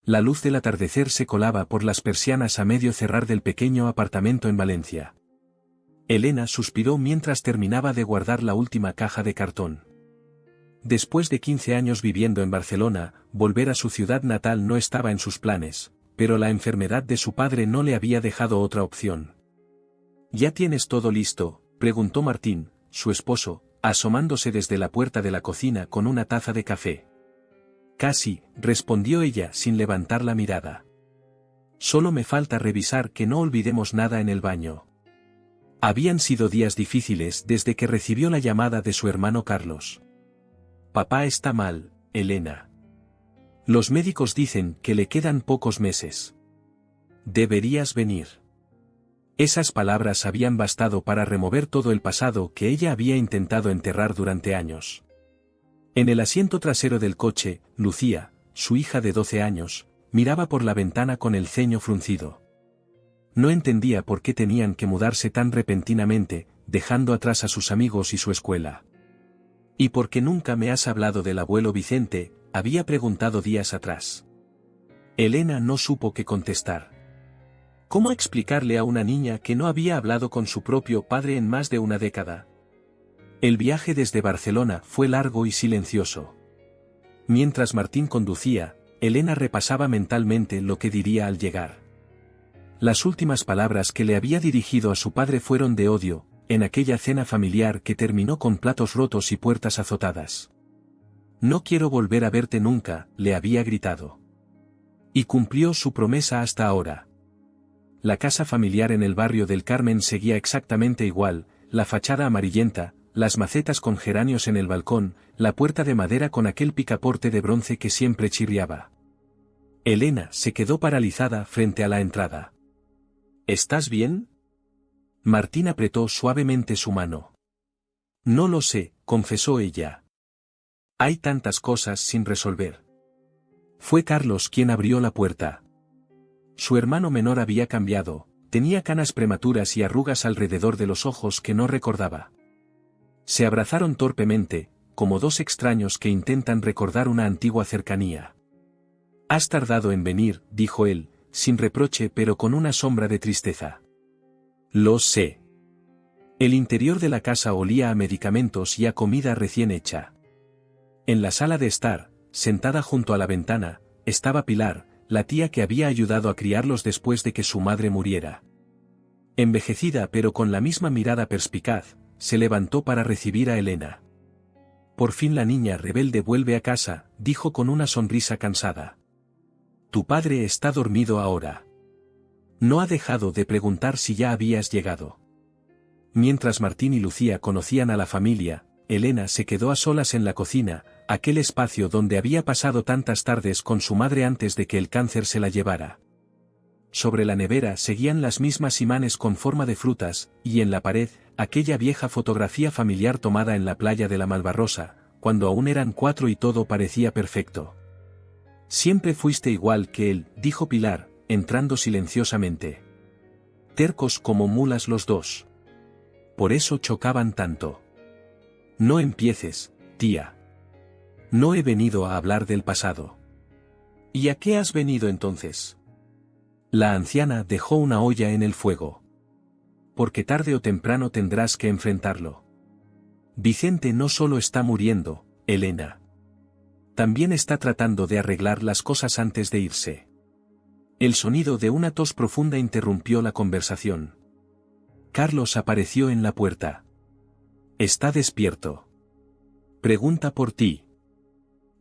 La luz del atardecer se colaba por las persianas a medio cerrar del pequeño apartamento en Valencia. Elena suspiró mientras terminaba de guardar la última caja de cartón. Después de 15 años viviendo en Barcelona, volver a su ciudad natal no estaba en sus planes, pero la enfermedad de su padre no le había dejado otra opción. ¿Ya tienes todo listo?, preguntó Martín, su esposo, asomándose desde la puerta de la cocina con una taza de café. Casi, respondió ella sin levantar la mirada. Solo me falta revisar que no olvidemos nada en el baño. Habían sido días difíciles desde que recibió la llamada de su hermano Carlos. Papá está mal, Elena. Los médicos dicen que le quedan pocos meses. Deberías venir. Esas palabras habían bastado para remover todo el pasado que ella había intentado enterrar durante años. En el asiento trasero del coche, Lucía, su hija de 12 años, miraba por la ventana con el ceño fruncido. No entendía por qué tenían que mudarse tan repentinamente, dejando atrás a sus amigos y su escuela. ¿Y por qué nunca me has hablado del abuelo Vicente?, había preguntado días atrás. Elena no supo qué contestar. ¿Cómo explicarle a una niña que no había hablado con su propio padre en más de una década? El viaje desde Barcelona fue largo y silencioso. Mientras Martín conducía, Elena repasaba mentalmente lo que diría al llegar. Las últimas palabras que le había dirigido a su padre fueron de odio, en aquella cena familiar que terminó con platos rotos y puertas azotadas. No quiero volver a verte nunca, le había gritado. Y cumplió su promesa hasta ahora. La casa familiar en el barrio del Carmen seguía exactamente igual, la fachada amarillenta, las macetas con geranios en el balcón, la puerta de madera con aquel picaporte de bronce que siempre chirriaba. Elena se quedó paralizada frente a la entrada. ¿Estás bien? Martín apretó suavemente su mano. No lo sé, confesó ella. Hay tantas cosas sin resolver. Fue Carlos quien abrió la puerta. Su hermano menor había cambiado, tenía canas prematuras y arrugas alrededor de los ojos que no recordaba. Se abrazaron torpemente, como dos extraños que intentan recordar una antigua cercanía. Has tardado en venir, dijo él, sin reproche pero con una sombra de tristeza. Lo sé. El interior de la casa olía a medicamentos y a comida recién hecha. En la sala de estar, sentada junto a la ventana, estaba Pilar, la tía que había ayudado a criarlos después de que su madre muriera. Envejecida pero con la misma mirada perspicaz, se levantó para recibir a Elena. Por fin la niña rebelde vuelve a casa, dijo con una sonrisa cansada. Tu padre está dormido ahora. No ha dejado de preguntar si ya habías llegado. Mientras Martín y Lucía conocían a la familia, Elena se quedó a solas en la cocina, aquel espacio donde había pasado tantas tardes con su madre antes de que el cáncer se la llevara. Sobre la nevera seguían las mismas imanes con forma de frutas, y en la pared, aquella vieja fotografía familiar tomada en la playa de la Malvarrosa, cuando aún eran 4 y todo parecía perfecto. Siempre fuiste igual que él, dijo Pilar, entrando silenciosamente. Tercos como mulas los dos. Por eso chocaban tanto. No empieces, tía. No he venido a hablar del pasado. ¿Y a qué has venido entonces? La anciana dejó una olla en el fuego. Porque tarde o temprano tendrás que enfrentarlo. Vicente no solo está muriendo, Elena. También está tratando de arreglar las cosas antes de irse. El sonido de una tos profunda interrumpió la conversación. Carlos apareció en la puerta. ¿Está despierto? Pregunta por ti.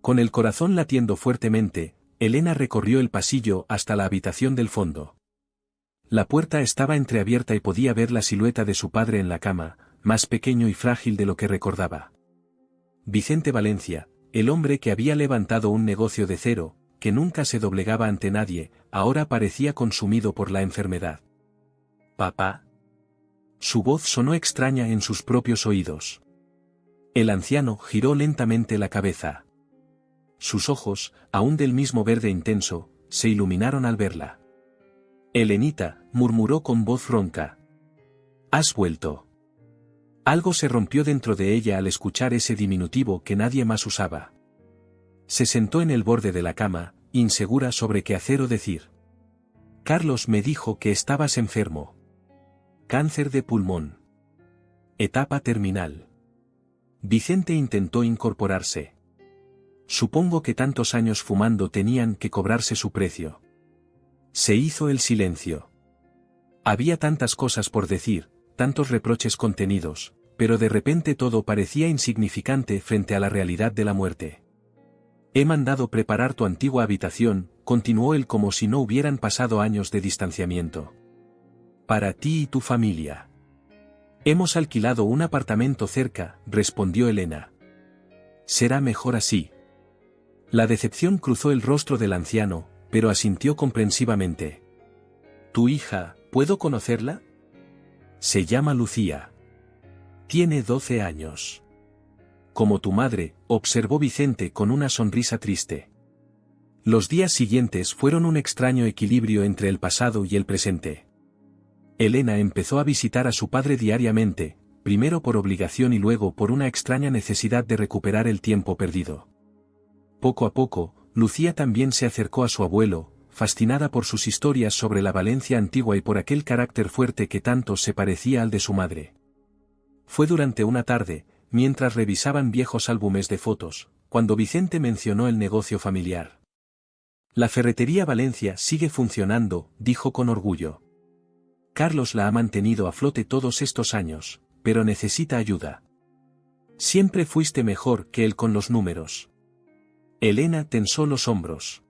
Con el corazón latiendo fuertemente, Elena recorrió el pasillo hasta la habitación del fondo. La puerta estaba entreabierta y podía ver la silueta de su padre en la cama, más pequeño y frágil de lo que recordaba. Vicente Valencia, el hombre que había levantado un negocio de cero, que nunca se doblegaba ante nadie, ahora parecía consumido por la enfermedad. ¿Papá? Su voz sonó extraña en sus propios oídos. El anciano giró lentamente la cabeza. Sus ojos, aún del mismo verde intenso, se iluminaron al verla. Elenita, murmuró con voz ronca. ¿Has vuelto? Algo se rompió dentro de ella al escuchar ese diminutivo que nadie más usaba. Se sentó en el borde de la cama, insegura sobre qué hacer o decir. Carlos me dijo que estabas enfermo. Cáncer de pulmón. Etapa terminal. Vicente intentó incorporarse. Supongo que tantos años fumando tenían que cobrarse su precio. Se hizo el silencio. Había tantas cosas por decir, tantos reproches contenidos, pero de repente todo parecía insignificante frente a la realidad de la muerte. He mandado preparar tu antigua habitación, continuó él como si no hubieran pasado años de distanciamiento. Para ti y tu familia. Hemos alquilado un apartamento cerca, respondió Elena. Será mejor así. La decepción cruzó el rostro del anciano, pero asintió comprensivamente. ¿Tu hija, puedo conocerla? Se llama Lucía. Tiene 12 años. Como tu madre, observó Vicente con una sonrisa triste. Los días siguientes fueron un extraño equilibrio entre el pasado y el presente. Elena empezó a visitar a su padre diariamente, primero por obligación y luego por una extraña necesidad de recuperar el tiempo perdido. Poco a poco, Lucía también se acercó a su abuelo, fascinada por sus historias sobre la Valencia antigua y por aquel carácter fuerte que tanto se parecía al de su madre. Fue durante una tarde, mientras revisaban viejos álbumes de fotos, cuando Vicente mencionó el negocio familiar. La ferretería Valencia sigue funcionando, dijo con orgullo. Carlos la ha mantenido a flote todos estos años, pero necesita ayuda. Siempre fuiste mejor que él con los números. Elena tensó los hombros.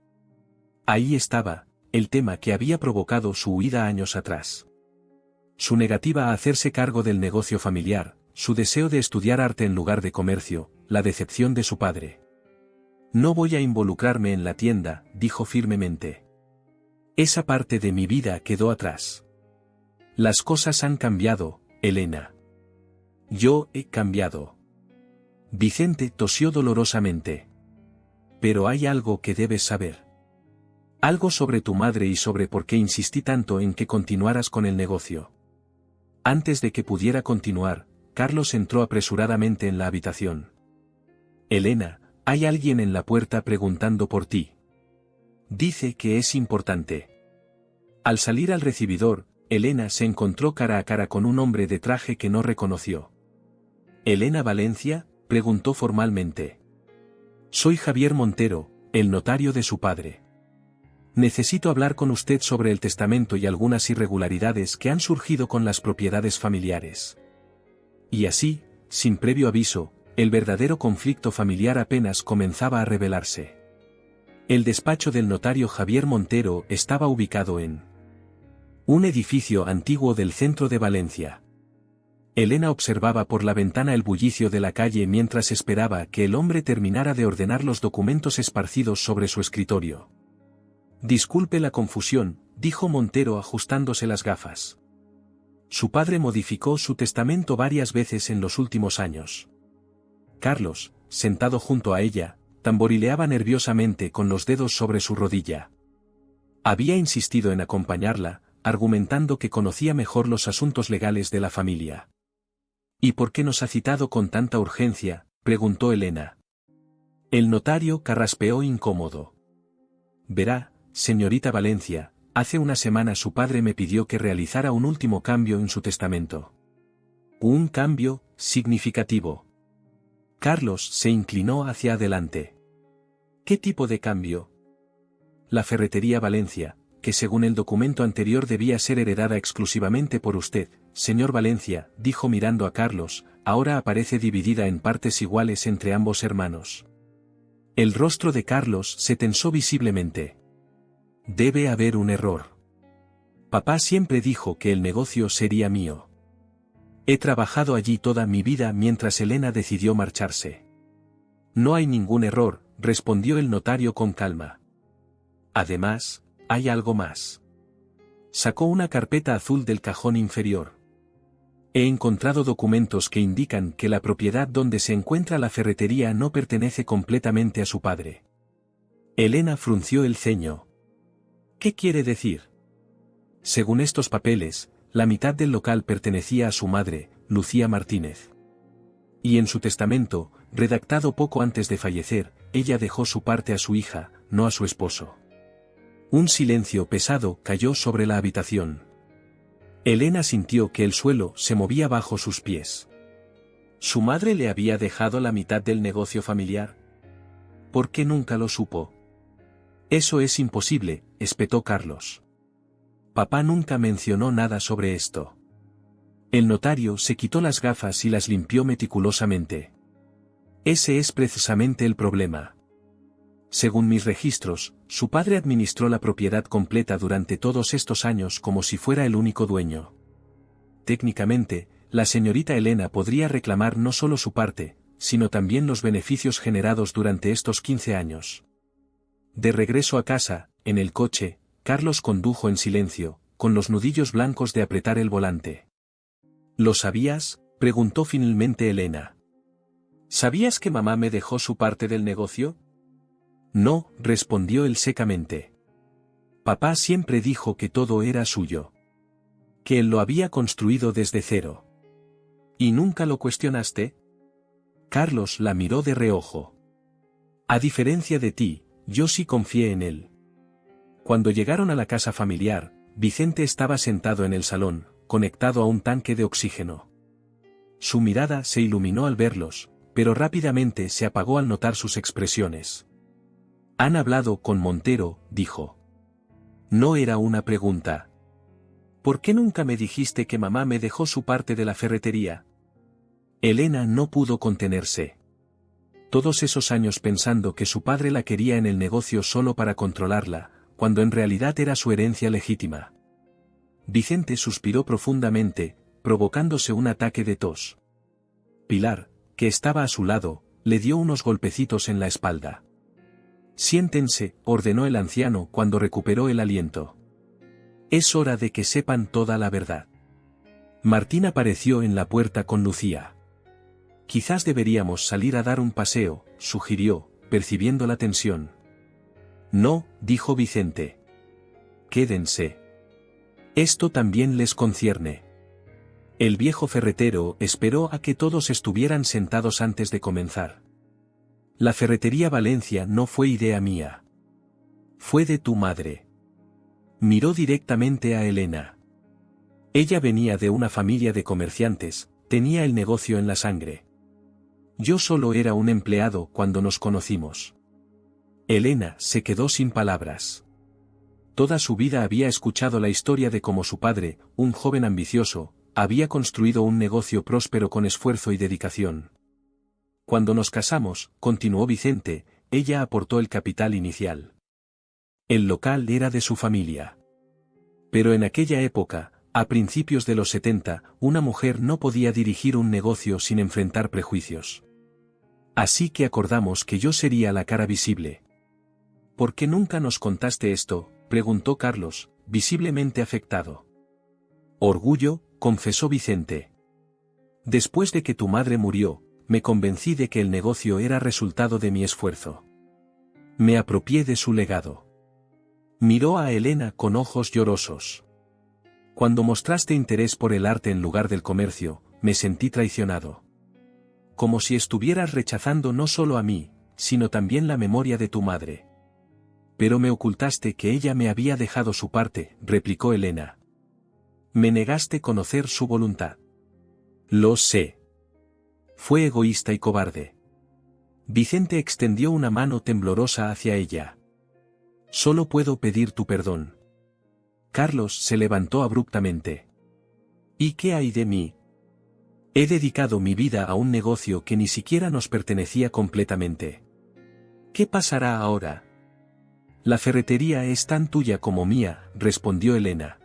Ahí estaba, el tema que había provocado su huida años atrás. Su negativa a hacerse cargo del negocio familiar, su deseo de estudiar arte en lugar de comercio, la decepción de su padre. No voy a involucrarme en la tienda, dijo firmemente. Esa parte de mi vida quedó atrás. Las cosas han cambiado, Elena. Yo he cambiado. Vicente tosió dolorosamente. Pero hay algo que debes saber. Algo sobre tu madre y sobre por qué insistí tanto en que continuaras con el negocio. Antes de que pudiera continuar, Carlos entró apresuradamente en la habitación. Elena, hay alguien en la puerta preguntando por ti. Dice que es importante. Al salir al recibidor, Elena se encontró cara a cara con un hombre de traje que no reconoció. ¿Elena Valencia?, preguntó formalmente. Soy Javier Montero, el notario de su padre. Necesito hablar con usted sobre el testamento y algunas irregularidades que han surgido con las propiedades familiares. Y así, sin previo aviso, el verdadero conflicto familiar apenas comenzaba a revelarse. El despacho del notario Javier Montero estaba ubicado en un edificio antiguo del centro de Valencia. Elena observaba por la ventana el bullicio de la calle mientras esperaba que el hombre terminara de ordenar los documentos esparcidos sobre su escritorio. Disculpe la confusión, dijo Montero ajustándose las gafas. Su padre modificó su testamento varias veces en los últimos años. Carlos, sentado junto a ella, tamborileaba nerviosamente con los dedos sobre su rodilla. Había insistido en acompañarla, argumentando que conocía mejor los asuntos legales de la familia. ¿Y por qué nos ha citado con tanta urgencia?, preguntó Elena. El notario carraspeó incómodo. Verá, señorita Valencia, hace una semana su padre me pidió que realizara un último cambio en su testamento. Un cambio significativo. Carlos se inclinó hacia adelante. ¿Qué tipo de cambio? La ferretería Valencia, que según el documento anterior debía ser heredada exclusivamente por usted, señor Valencia, dijo mirando a Carlos, ahora aparece dividida en partes iguales entre ambos hermanos. El rostro de Carlos se tensó visiblemente. Debe haber un error. Papá siempre dijo que el negocio sería mío. He trabajado allí toda mi vida mientras Elena decidió marcharse. No hay ningún error, respondió el notario con calma. Además, hay algo más. Sacó una carpeta azul del cajón inferior. He encontrado documentos que indican que la propiedad donde se encuentra la ferretería no pertenece completamente a su padre. Elena frunció el ceño. ¿Qué quiere decir? Según estos papeles, la mitad del local pertenecía a su madre, Lucía Martínez. Y en su testamento, redactado poco antes de fallecer, ella dejó su parte a su hija, no a su esposo. Un silencio pesado cayó sobre la habitación. Elena sintió que el suelo se movía bajo sus pies. ¿Su madre le había dejado la mitad del negocio familiar? ¿Por qué nunca lo supo? Eso es imposible, espetó Carlos. Papá nunca mencionó nada sobre esto. El notario se quitó las gafas y las limpió meticulosamente. Ese es precisamente el problema. Según mis registros, su padre administró la propiedad completa durante todos estos años como si fuera el único dueño. Técnicamente, la señorita Elena podría reclamar no solo su parte, sino también los beneficios generados durante estos 15 años. De regreso a casa, en el coche, Carlos condujo en silencio, con los nudillos blancos de apretar el volante. ¿Lo sabías?, preguntó finalmente Elena. ¿Sabías que mamá me dejó su parte del negocio? No, respondió él secamente. Papá siempre dijo que todo era suyo. Que él lo había construido desde cero. ¿Y nunca lo cuestionaste? Carlos la miró de reojo. A diferencia de ti, yo sí confié en él. Cuando llegaron a la casa familiar, Vicente estaba sentado en el salón, conectado a un tanque de oxígeno. Su mirada se iluminó al verlos, pero rápidamente se apagó al notar sus expresiones. Han hablado con Montero, dijo. No era una pregunta. ¿Por qué nunca me dijiste que mamá me dejó su parte de la ferretería? Elena no pudo contenerse. Todos esos años pensando que su padre la quería en el negocio solo para controlarla, cuando en realidad era su herencia legítima. Vicente suspiró profundamente, provocándose un ataque de tos. Pilar, que estaba a su lado, le dio unos golpecitos en la espalda. Siéntense, ordenó el anciano cuando recuperó el aliento. Es hora de que sepan toda la verdad. Martín apareció en la puerta con Lucía. Quizás deberíamos salir a dar un paseo, sugirió, percibiendo la tensión. No, dijo Vicente. Quédense. Esto también les concierne. El viejo ferretero esperó a que todos estuvieran sentados antes de comenzar. La ferretería Valencia no fue idea mía. Fue de tu madre. Miró directamente a Elena. Ella venía de una familia de comerciantes, tenía el negocio en la sangre. Yo solo era un empleado cuando nos conocimos. Elena se quedó sin palabras. Toda su vida había escuchado la historia de cómo su padre, un joven ambicioso, había construido un negocio próspero con esfuerzo y dedicación. Cuando nos casamos, continuó Vicente, ella aportó el capital inicial. El local era de su familia. Pero en aquella época, a principios de los 70, una mujer no podía dirigir un negocio sin enfrentar prejuicios. Así que acordamos que yo sería la cara visible. ¿Por qué nunca nos contaste esto?, preguntó Carlos, visiblemente afectado. Orgullo, confesó Vicente. Después de que tu madre murió, me convencí de que el negocio era resultado de mi esfuerzo. Me apropié de su legado. Miró a Elena con ojos llorosos. Cuando mostraste interés por el arte en lugar del comercio, me sentí traicionado. Como si estuvieras rechazando no solo a mí, sino también la memoria de tu madre. Pero me ocultaste que ella me había dejado su parte, replicó Elena. Me negaste conocer su voluntad. Lo sé. Fue egoísta y cobarde. Vicente extendió una mano temblorosa hacia ella. Solo puedo pedir tu perdón. Carlos se levantó abruptamente. ¿Y qué hay de mí? He dedicado mi vida a un negocio que ni siquiera nos pertenecía completamente. ¿Qué pasará ahora? La ferretería es tan tuya como mía, respondió Elena.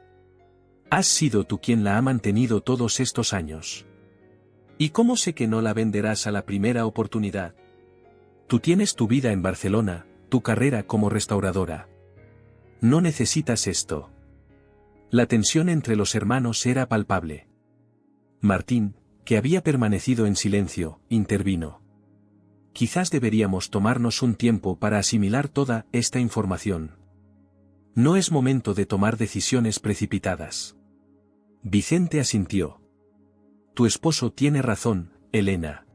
Has sido tú quien la ha mantenido todos estos años. ¿Y cómo sé que no la venderás a la primera oportunidad? Tú tienes tu vida en Barcelona, tu carrera como restauradora. No necesitas esto. La tensión entre los hermanos era palpable. Martín, que había permanecido en silencio, intervino. Quizás deberíamos tomarnos un tiempo para asimilar toda esta información. No es momento de tomar decisiones precipitadas. Vicente asintió. Tu esposo tiene razón, Elena.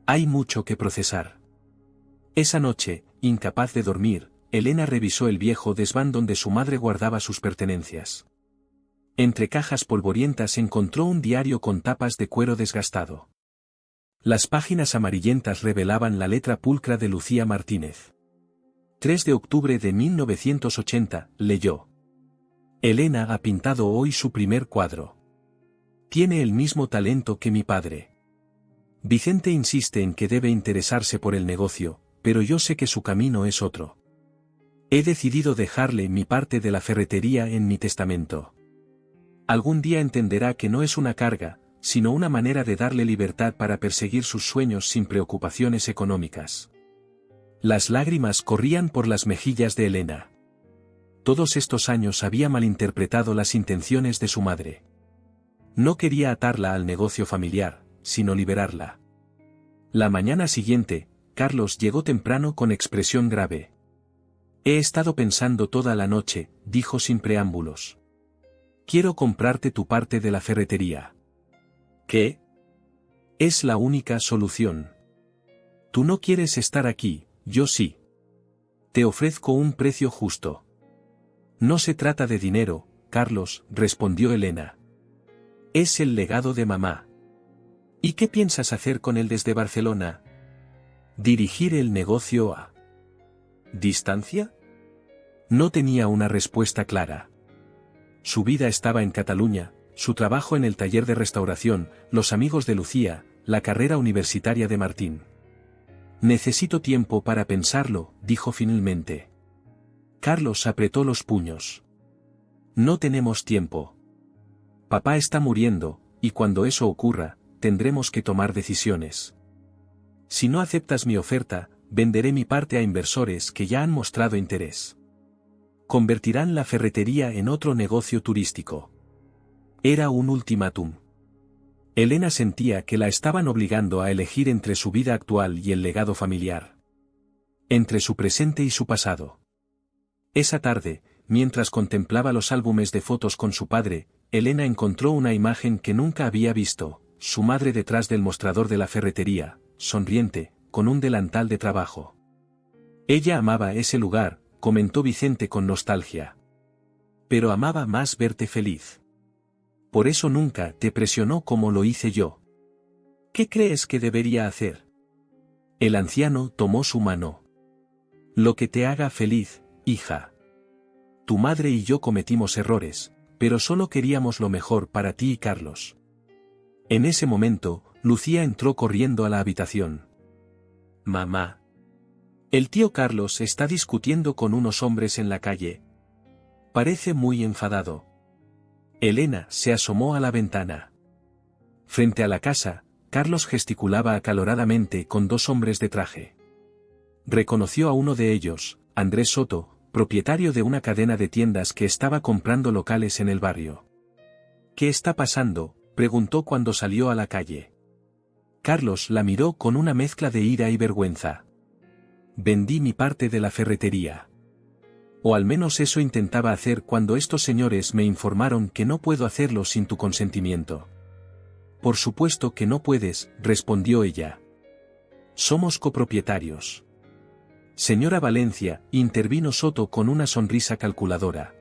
Hay mucho que procesar. Esa noche, incapaz de dormir, Elena revisó el viejo desván donde su madre guardaba sus pertenencias. Entre cajas polvorientas encontró un diario con tapas de cuero desgastado. Las páginas amarillentas revelaban la letra pulcra de Lucía Martínez. 3 de octubre de 1980, leyó. Elena ha pintado hoy su primer cuadro. Tiene el mismo talento que mi padre. Vicente insiste en que debe interesarse por el negocio, pero yo sé que su camino es otro. He decidido dejarle mi parte de la ferretería en mi testamento. Algún día entenderá que no es una carga, sino una manera de darle libertad para perseguir sus sueños sin preocupaciones económicas. Las lágrimas corrían por las mejillas de Elena. Todos estos años había malinterpretado las intenciones de su madre. No quería atarla al negocio familiar, sino liberarla. La mañana siguiente, Carlos llegó temprano con expresión grave. He estado pensando toda la noche, dijo sin preámbulos. Quiero comprarte tu parte de la ferretería. ¿Qué? Es la única solución. Tú no quieres estar aquí, yo sí. Te ofrezco un precio justo. No se trata de dinero, Carlos, respondió Elena. Es el legado de mamá. ¿Y qué piensas hacer con él desde Barcelona? Dirigir el negocio a distancia. No tenía una respuesta clara. Su vida estaba en Cataluña, su trabajo en el taller de restauración, los amigos de Lucía, la carrera universitaria de Martín. Necesito tiempo para pensarlo, dijo finalmente. Carlos apretó los puños. No tenemos tiempo. Papá está muriendo, y cuando eso ocurra, tendremos que tomar decisiones. Si no aceptas mi oferta, venderé mi parte a inversores que ya han mostrado interés. Convertirán la ferretería en otro negocio turístico. Era un ultimátum. Elena sentía que la estaban obligando a elegir entre su vida actual y el legado familiar. Entre su presente y su pasado. Esa tarde, mientras contemplaba los álbumes de fotos con su padre, Elena encontró una imagen que nunca había visto, su madre detrás del mostrador de la ferretería, sonriente, con un delantal de trabajo. Ella amaba ese lugar, comentó Vicente con nostalgia. Pero amaba más verte feliz. Por eso nunca te presionó como lo hice yo. ¿Qué crees que debería hacer? El anciano tomó su mano. Lo que te haga feliz, hija. Tu madre y yo cometimos errores, pero solo queríamos lo mejor para ti y Carlos. En ese momento, Lucía entró corriendo a la habitación. Mamá. El tío Carlos está discutiendo con unos hombres en la calle. Parece muy enfadado. Elena se asomó a la ventana. Frente a la casa, Carlos gesticulaba acaloradamente con dos hombres de traje. Reconoció a uno de ellos, Andrés Soto, propietario de una cadena de tiendas que estaba comprando locales en el barrio. ¿Qué está pasando?, preguntó cuando salió a la calle. Carlos la miró con una mezcla de ira y vergüenza. Vendí mi parte de la ferretería. O al menos eso intentaba hacer cuando estos señores me informaron que no puedo hacerlo sin tu consentimiento. Por supuesto que no puedes, respondió ella. Somos copropietarios. Señora Valencia, intervino Soto con una sonrisa calculadora.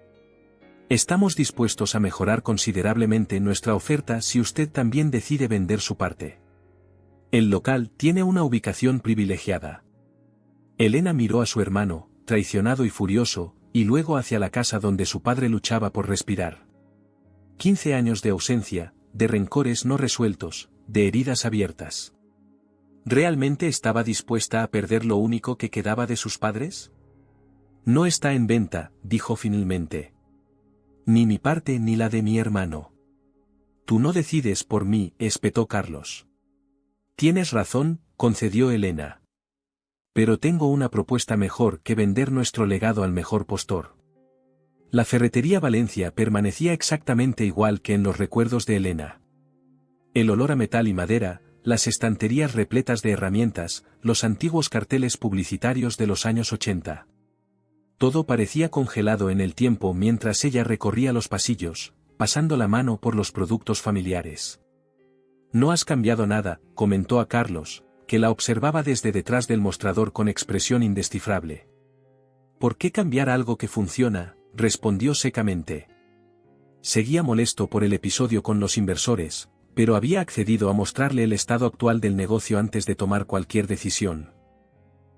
Estamos dispuestos a mejorar considerablemente nuestra oferta si usted también decide vender su parte. El local tiene una ubicación privilegiada. Elena miró a su hermano, traicionado y furioso, y luego hacia la casa donde su padre luchaba por respirar. 15 años de ausencia, de rencores no resueltos, de heridas abiertas. ¿Realmente estaba dispuesta a perder lo único que quedaba de sus padres? No está en venta, dijo finalmente. Ni mi parte ni la de mi hermano. Tú no decides por mí, espetó Carlos. Tienes razón, concedió Elena. Pero tengo una propuesta mejor que vender nuestro legado al mejor postor. La ferretería Valencia permanecía exactamente igual que en los recuerdos de Elena. El olor a metal y madera, las estanterías repletas de herramientas, los antiguos carteles publicitarios de los años 80. Todo parecía congelado en el tiempo mientras ella recorría los pasillos, pasando la mano por los productos familiares. No has cambiado nada, comentó a Carlos, que la observaba desde detrás del mostrador con expresión indescifrable. ¿Por qué cambiar algo que funciona?, respondió secamente. Seguía molesto por el episodio con los inversores, pero había accedido a mostrarle el estado actual del negocio antes de tomar cualquier decisión.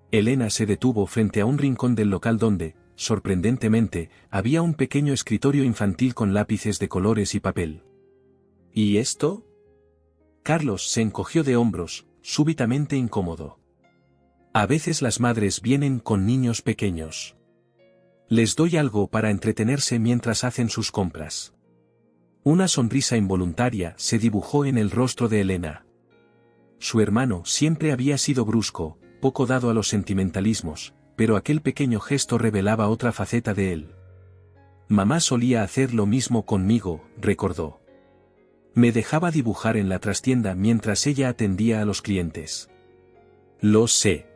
Elena se detuvo frente a un rincón del local donde, sorprendentemente, había un pequeño escritorio infantil con lápices de colores y papel. ¿Y esto? Carlos se encogió de hombros, súbitamente incómodo. A veces las madres vienen con niños pequeños. Les doy algo para entretenerse mientras hacen sus compras. Una sonrisa involuntaria se dibujó en el rostro de Elena. Su hermano siempre había sido brusco, poco dado a los sentimentalismos, pero aquel pequeño gesto revelaba otra faceta de él. Mamá solía hacer lo mismo conmigo, recordó. Me dejaba dibujar en la trastienda mientras ella atendía a los clientes. Lo sé.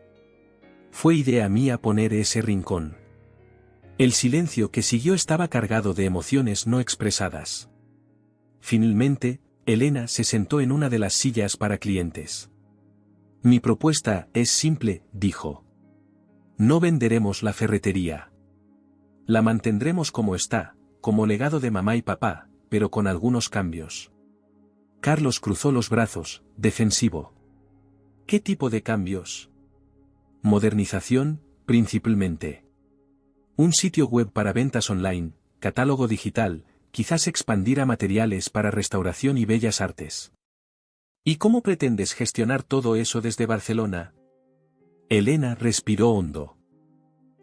Fue idea mía poner ese rincón. El silencio que siguió estaba cargado de emociones no expresadas. Finalmente, Elena se sentó en una de las sillas para clientes. Mi propuesta es simple, dijo. No venderemos la ferretería. La mantendremos como está, como legado de mamá y papá, pero con algunos cambios. Carlos cruzó los brazos, defensivo. ¿Qué tipo de cambios? Modernización, principalmente. Un sitio web para ventas online, catálogo digital, quizás expandir a materiales para restauración y bellas artes. ¿Y cómo pretendes gestionar todo eso desde Barcelona? Elena respiró hondo.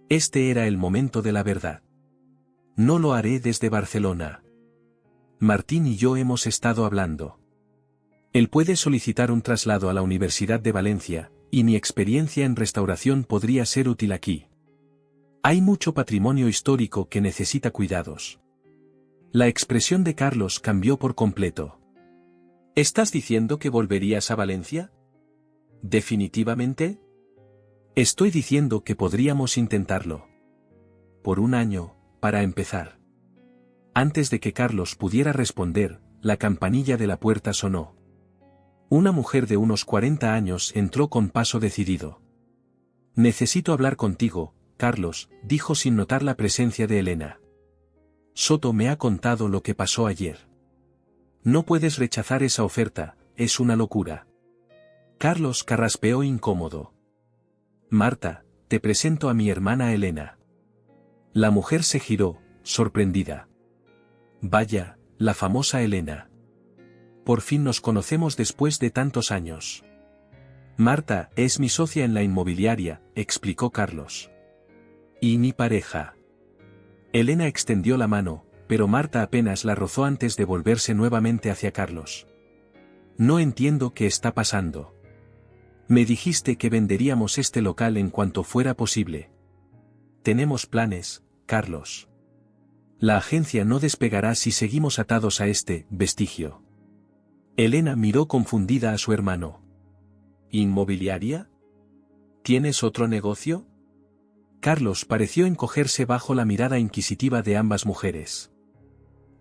Este era el momento de la verdad. No lo haré desde Barcelona. Martín y yo hemos estado hablando. Él puede solicitar un traslado a la Universidad de Valencia, y mi experiencia en restauración podría ser útil aquí. Hay mucho patrimonio histórico que necesita cuidados. La expresión de Carlos cambió por completo. ¿Estás diciendo que volverías a Valencia? ¿Definitivamente? Estoy diciendo que podríamos intentarlo. Por un año, para empezar. Antes de que Carlos pudiera responder, la campanilla de la puerta sonó. Una mujer de unos 40 años entró con paso decidido. Necesito hablar contigo, Carlos, dijo sin notar la presencia de Elena. Soto me ha contado lo que pasó ayer. No puedes rechazar esa oferta, es una locura. Carlos carraspeó incómodo. Marta, te presento a mi hermana Elena. La mujer se giró, sorprendida. Vaya, la famosa Elena. Por fin nos conocemos después de tantos años. Marta es mi socia en la inmobiliaria, explicó Carlos. Y mi pareja. Elena extendió la mano, pero Marta apenas la rozó antes de volverse nuevamente hacia Carlos. No entiendo qué está pasando. Me dijiste que venderíamos este local en cuanto fuera posible. Tenemos planes, Carlos. La agencia no despegará si seguimos atados a este vestigio. Elena miró confundida a su hermano. ¿Inmobiliaria? ¿Tienes otro negocio? Carlos pareció encogerse bajo la mirada inquisitiva de ambas mujeres.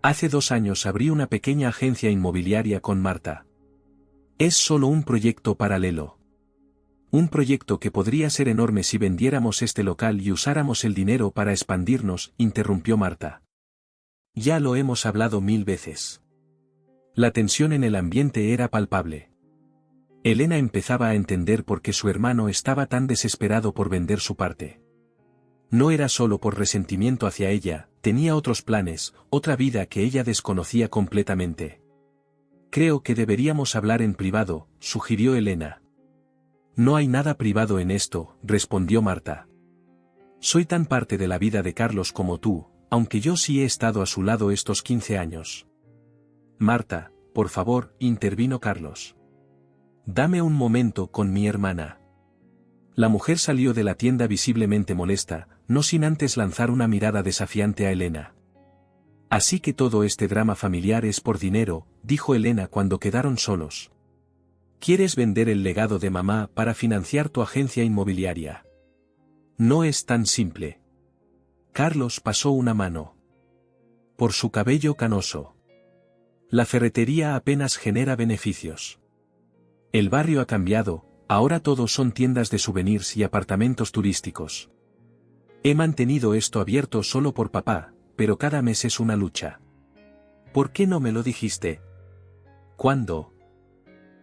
Hace 2 años abrí una pequeña agencia inmobiliaria con Marta. Es solo un proyecto paralelo. Un proyecto que podría ser enorme si vendiéramos este local y usáramos el dinero para expandirnos, interrumpió Marta. Ya lo hemos hablado 1000 veces. La tensión en el ambiente era palpable. Elena empezaba a entender por qué su hermano estaba tan desesperado por vender su parte. No era solo por resentimiento hacia ella, tenía otros planes, otra vida que ella desconocía completamente. Creo que deberíamos hablar en privado, sugirió Elena. No hay nada privado en esto, respondió Marta. Soy tan parte de la vida de Carlos como tú, aunque yo sí he estado a su lado estos 15 años. Marta, por favor, intervino Carlos. Dame un momento con mi hermana. La mujer salió de la tienda visiblemente molesta, no sin antes lanzar una mirada desafiante a Elena. Así que todo este drama familiar es por dinero, dijo Elena cuando quedaron solos. ¿Quieres vender el legado de mamá para financiar tu agencia inmobiliaria? No es tan simple. Carlos pasó una mano por su cabello canoso. La ferretería apenas genera beneficios. El barrio ha cambiado, Ahora todos son tiendas de souvenirs y apartamentos turísticos. He mantenido esto abierto solo por papá, pero cada mes es una lucha. ¿Por qué no me lo dijiste? ¿Cuándo?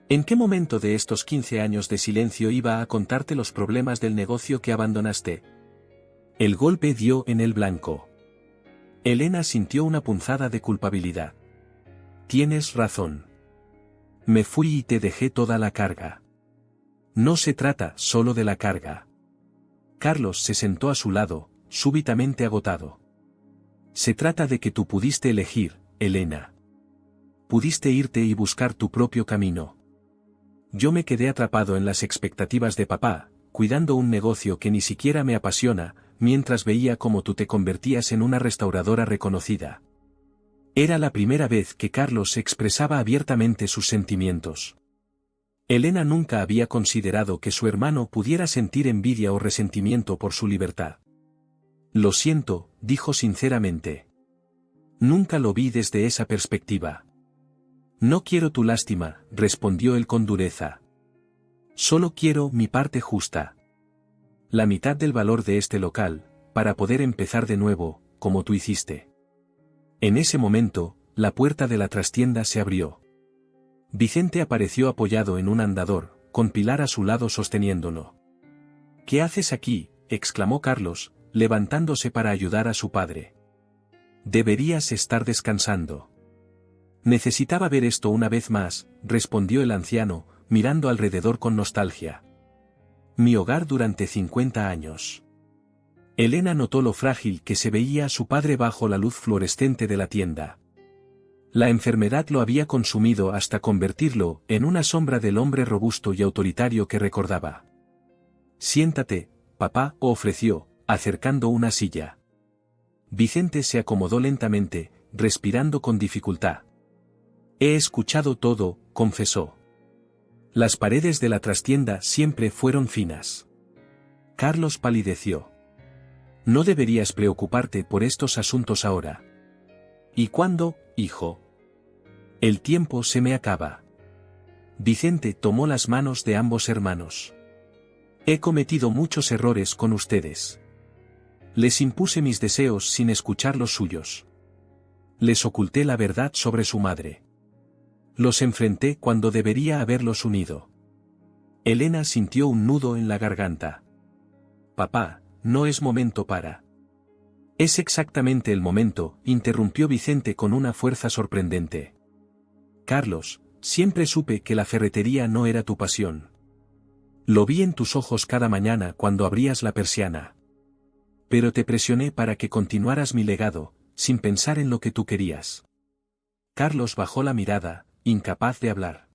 ¿En qué momento de estos 15 años de silencio iba a contarte los problemas del negocio que abandonaste? El golpe dio en el blanco. Elena sintió una punzada de culpabilidad. Tienes razón. Me fui y te dejé toda la carga. No se trata solo de la carga. Carlos se sentó a su lado, súbitamente agotado. Se trata de que tú pudiste elegir, Elena. Pudiste irte y buscar tu propio camino. Yo me quedé atrapado en las expectativas de papá, cuidando un negocio que ni siquiera me apasiona, mientras veía cómo tú te convertías en una restauradora reconocida. Era la primera vez que Carlos expresaba abiertamente sus sentimientos. Elena nunca había considerado que su hermano pudiera sentir envidia o resentimiento por su libertad. Lo siento, dijo sinceramente. Nunca lo vi desde esa perspectiva. No quiero tu lástima, respondió él con dureza. Solo quiero mi parte justa. La mitad del valor de este local, para poder empezar de nuevo, como tú hiciste. En ese momento, la puerta de la trastienda se abrió. Vicente apareció apoyado en un andador, con Pilar a su lado sosteniéndolo. ¿Qué haces aquí?, exclamó Carlos, levantándose para ayudar a su padre. Deberías estar descansando. Necesitaba ver esto una vez más, respondió el anciano, mirando alrededor con nostalgia. Mi hogar durante 50 años. Elena notó lo frágil que se veía a su padre bajo la luz fluorescente de la tienda. La enfermedad lo había consumido hasta convertirlo en una sombra del hombre robusto y autoritario que recordaba. Siéntate, papá, ofreció, acercando una silla. Vicente se acomodó lentamente, respirando con dificultad. He escuchado todo, confesó. Las paredes de la trastienda siempre fueron finas. Carlos palideció. No deberías preocuparte por estos asuntos ahora. ¿Y cuándo, hijo? El tiempo se me acaba. Vicente tomó las manos de ambos hermanos. He cometido muchos errores con ustedes. Les impuse mis deseos sin escuchar los suyos. Les oculté la verdad sobre su madre. Los enfrenté cuando debería haberlos unido. Elena sintió un nudo en la garganta. Papá, no es momento para. Es exactamente el momento, interrumpió Vicente con una fuerza sorprendente. Carlos, siempre supe que la ferretería no era tu pasión. Lo vi en tus ojos cada mañana cuando abrías la persiana. Pero te presioné para que continuaras mi legado, sin pensar en lo que tú querías. Carlos bajó la mirada, incapaz de hablar.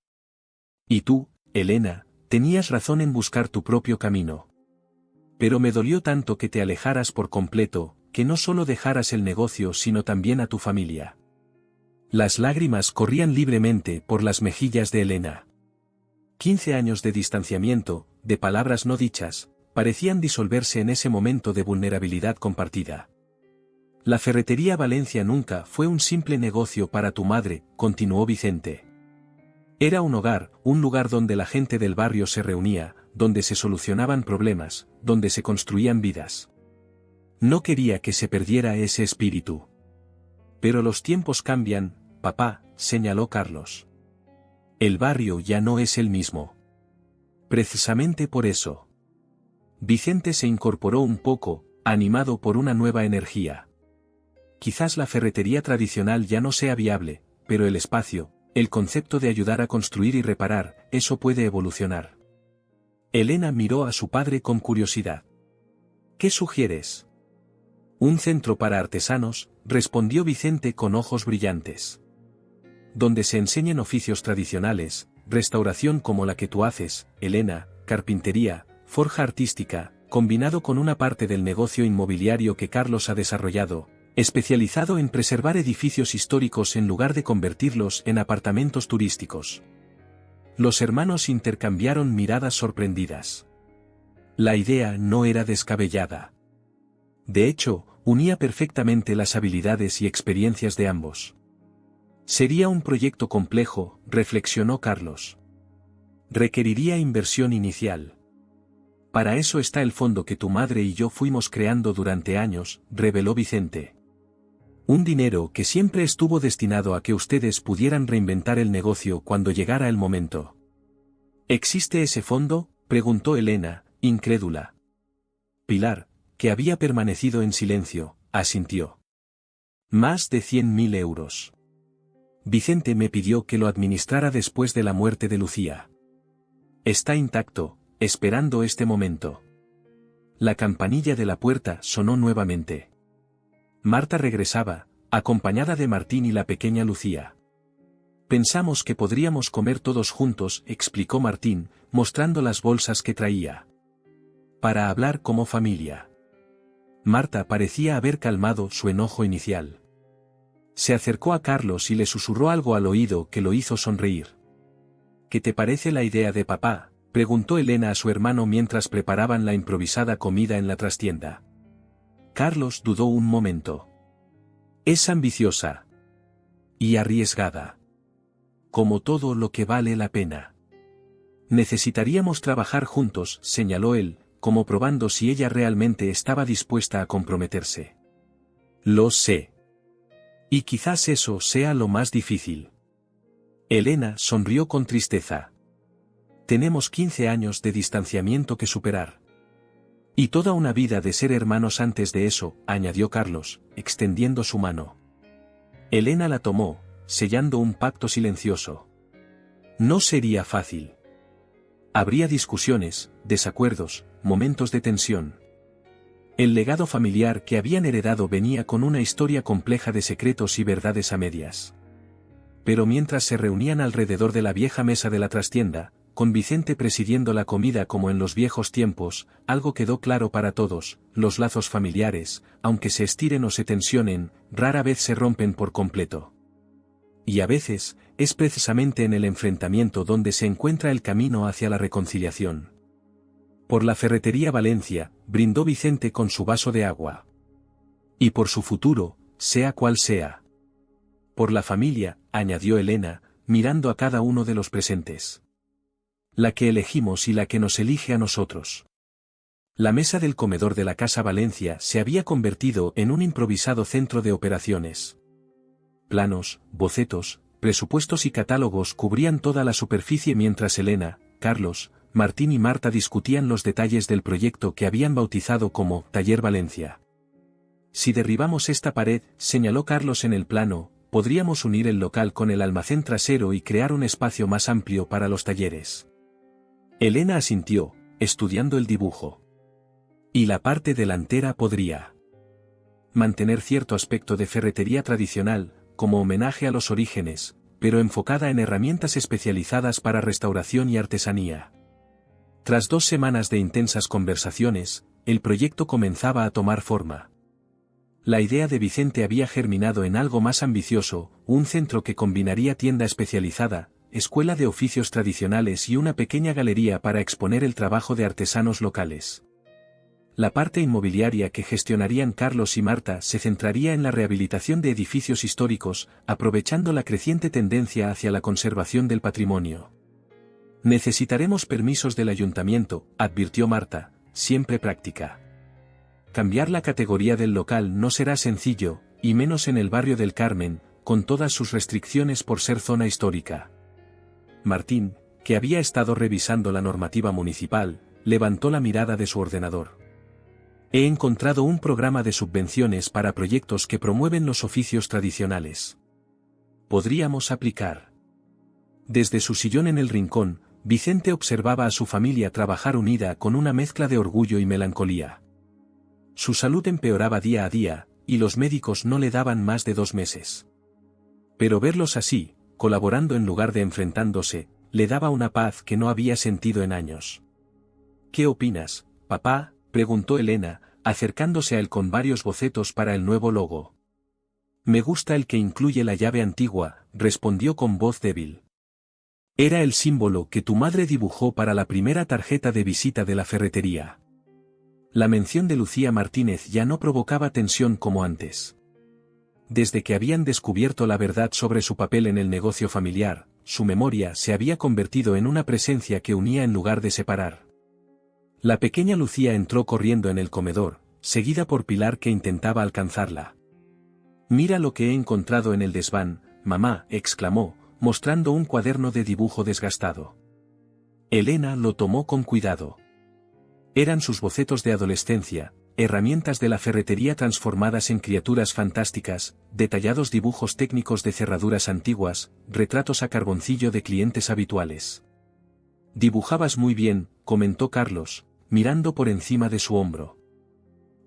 Y tú, Elena, tenías razón en buscar tu propio camino. Pero me dolió tanto que te alejaras por completo, que no solo dejaras el negocio sino también a tu familia. Las lágrimas corrían libremente por las mejillas de Elena. 15 años de distanciamiento, de palabras no dichas, parecían disolverse en ese momento de vulnerabilidad compartida. La ferretería Valencia nunca fue un simple negocio para tu madre, continuó Vicente. Era un hogar, un lugar donde la gente del barrio se reunía, donde se solucionaban problemas, donde se construían vidas. No quería que se perdiera ese espíritu. Pero los tiempos cambian, papá, señaló Carlos. El barrio ya no es el mismo. Precisamente por eso. Vicente se incorporó un poco, animado por una nueva energía. Quizás la ferretería tradicional ya no sea viable, pero el espacio, el concepto de ayudar a construir y reparar, eso puede evolucionar. Elena miró a su padre con curiosidad. ¿Qué sugieres? Un centro para artesanos, respondió Vicente con ojos brillantes. Donde se enseñen oficios tradicionales, restauración como la que tú haces, Elena, carpintería, forja artística, combinado con una parte del negocio inmobiliario que Carlos ha desarrollado, especializado en preservar edificios históricos en lugar de convertirlos en apartamentos turísticos. Los hermanos intercambiaron miradas sorprendidas. La idea no era descabellada. De hecho, unía perfectamente las habilidades y experiencias de ambos. Sería un proyecto complejo, reflexionó Carlos. Requeriría inversión inicial. Para eso está el fondo que tu madre y yo fuimos creando durante años, reveló Vicente. Un dinero que siempre estuvo destinado a que ustedes pudieran reinventar el negocio cuando llegara el momento. ¿Existe ese fondo?, preguntó Elena, incrédula. Pilar, que había permanecido en silencio, asintió. Más de 100.000 euros. Vicente me pidió que lo administrara después de la muerte de Lucía. Está intacto, esperando este momento. La campanilla de la puerta sonó nuevamente. Marta regresaba, acompañada de Martín y la pequeña Lucía. Pensamos que podríamos comer todos juntos, explicó Martín, mostrando las bolsas que traía. Para hablar como familia. Marta parecía haber calmado su enojo inicial. Se acercó a Carlos y le susurró algo al oído que lo hizo sonreír. ¿Qué te parece la idea de papá?, preguntó Elena a su hermano mientras preparaban la improvisada comida en la trastienda. Carlos dudó un momento. Es ambiciosa. Y arriesgada. Como todo lo que vale la pena. Necesitaríamos trabajar juntos, señaló él, como probando si ella realmente estaba dispuesta a comprometerse. Lo sé. Y quizás eso sea lo más difícil. Elena sonrió con tristeza. Tenemos 15 años de distanciamiento que superar. Y toda una vida de ser hermanos antes de eso, añadió Carlos, extendiendo su mano. Elena la tomó, sellando un pacto silencioso. No sería fácil. Habría discusiones, desacuerdos, momentos de tensión. El legado familiar que habían heredado venía con una historia compleja de secretos y verdades a medias. Pero mientras se reunían alrededor de la vieja mesa de la trastienda, con Vicente presidiendo la comida como en los viejos tiempos, algo quedó claro para todos: los lazos familiares, aunque se estiren o se tensionen, rara vez se rompen por completo. Y a veces, es precisamente en el enfrentamiento donde se encuentra el camino hacia la reconciliación. Por la Ferretería Valencia, brindó Vicente con su vaso de agua. Y por su futuro, sea cual sea. Por la familia, añadió Elena, mirando a cada uno de los presentes. La que elegimos y la que nos elige a nosotros. La mesa del comedor de la Casa Valencia se había convertido en un improvisado centro de operaciones. Planos, bocetos, presupuestos y catálogos cubrían toda la superficie mientras Elena, Carlos, Martín y Marta discutían los detalles del proyecto que habían bautizado como Taller Valencia. Si derribamos esta pared, señaló Carlos en el plano, podríamos unir el local con el almacén trasero y crear un espacio más amplio para los talleres. Elena asintió, estudiando el dibujo. Y la parte delantera podría mantener cierto aspecto de ferretería tradicional, como homenaje a los orígenes, pero enfocada en herramientas especializadas para restauración y artesanía. Tras 2 semanas de intensas conversaciones, el proyecto comenzaba a tomar forma. La idea de Vicente había germinado en algo más ambicioso, un centro que combinaría tienda especializada, escuela de oficios tradicionales y una pequeña galería para exponer el trabajo de artesanos locales. La parte inmobiliaria que gestionarían Carlos y Marta se centraría en la rehabilitación de edificios históricos, aprovechando la creciente tendencia hacia la conservación del patrimonio. Necesitaremos permisos del ayuntamiento, advirtió Marta, siempre práctica. Cambiar la categoría del local no será sencillo, y menos en el barrio del Carmen, con todas sus restricciones por ser zona histórica. Martín, que había estado revisando la normativa municipal, levantó la mirada de su ordenador. He encontrado un programa de subvenciones para proyectos que promueven los oficios tradicionales. Podríamos aplicar. Desde su sillón en el rincón, Vicente observaba a su familia trabajar unida con una mezcla de orgullo y melancolía. Su salud empeoraba día a día, y los médicos no le daban más de 2 meses. Pero verlos así, colaborando en lugar de enfrentándose, le daba una paz que no había sentido en años. ¿Qué opinas, papá?, preguntó Elena, acercándose a él con varios bocetos para el nuevo logo. Me gusta el que incluye la llave antigua, respondió con voz débil. Era el símbolo que tu madre dibujó para la primera tarjeta de visita de la ferretería. La mención de Lucía Martínez ya no provocaba tensión como antes. Desde que habían descubierto la verdad sobre su papel en el negocio familiar, su memoria se había convertido en una presencia que unía en lugar de separar. La pequeña Lucía entró corriendo en el comedor, seguida por Pilar que intentaba alcanzarla. «Mira lo que he encontrado en el desván, mamá», exclamó, mostrando un cuaderno de dibujo desgastado. Elena lo tomó con cuidado. Eran sus bocetos de adolescencia, herramientas de la ferretería transformadas en criaturas fantásticas, detallados dibujos técnicos de cerraduras antiguas, retratos a carboncillo de clientes habituales. «Dibujabas muy bien», comentó Carlos, mirando por encima de su hombro.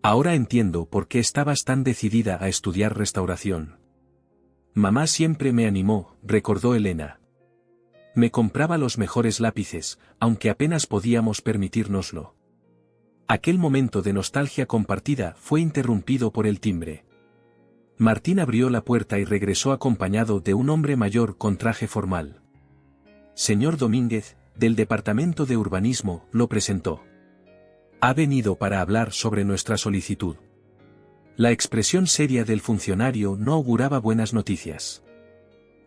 «Ahora entiendo por qué estabas tan decidida a estudiar restauración». «Mamá siempre me animó», recordó Elena. «Me compraba los mejores lápices, aunque apenas podíamos permitírnoslo». Aquel momento de nostalgia compartida fue interrumpido por el timbre. Martín abrió la puerta y regresó acompañado de un hombre mayor con traje formal. «Señor Domínguez, del Departamento de Urbanismo», lo presentó. «Ha venido para hablar sobre nuestra solicitud». La expresión seria del funcionario no auguraba buenas noticias.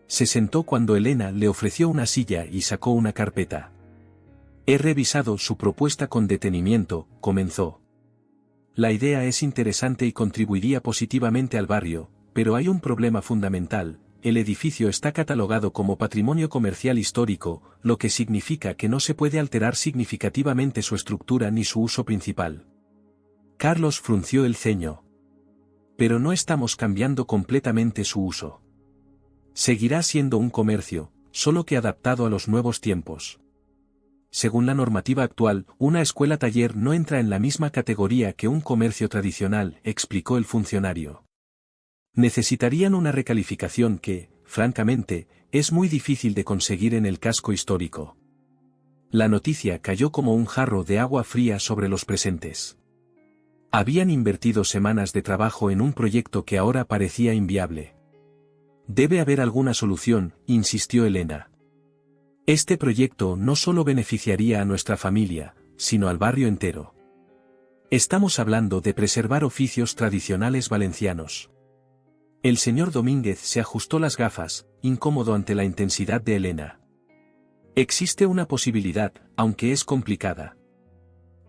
Se sentó cuando Elena le ofreció una silla y sacó una carpeta. «He revisado su propuesta con detenimiento», comenzó. «La idea es interesante y contribuiría positivamente al barrio, pero hay un problema fundamental: el edificio está catalogado como patrimonio comercial histórico, lo que significa que no se puede alterar significativamente su estructura ni su uso principal». Carlos frunció el ceño. «Pero no estamos cambiando completamente su uso. Seguirá siendo un comercio, solo que adaptado a los nuevos tiempos. Según la normativa actual, una escuela-taller no entra en la misma categoría que un comercio tradicional», explicó el funcionario. «Necesitarían una recalificación que, francamente, es muy difícil de conseguir en el casco histórico». La noticia cayó como un jarro de agua fría sobre los presentes. Habían invertido semanas de trabajo en un proyecto que ahora parecía inviable. «Debe haber alguna solución», insistió Elena. «Este proyecto no solo beneficiaría a nuestra familia, sino al barrio entero. Estamos hablando de preservar oficios tradicionales valencianos». El señor Domínguez se ajustó las gafas, incómodo ante la intensidad de Elena. «Existe una posibilidad, aunque es complicada.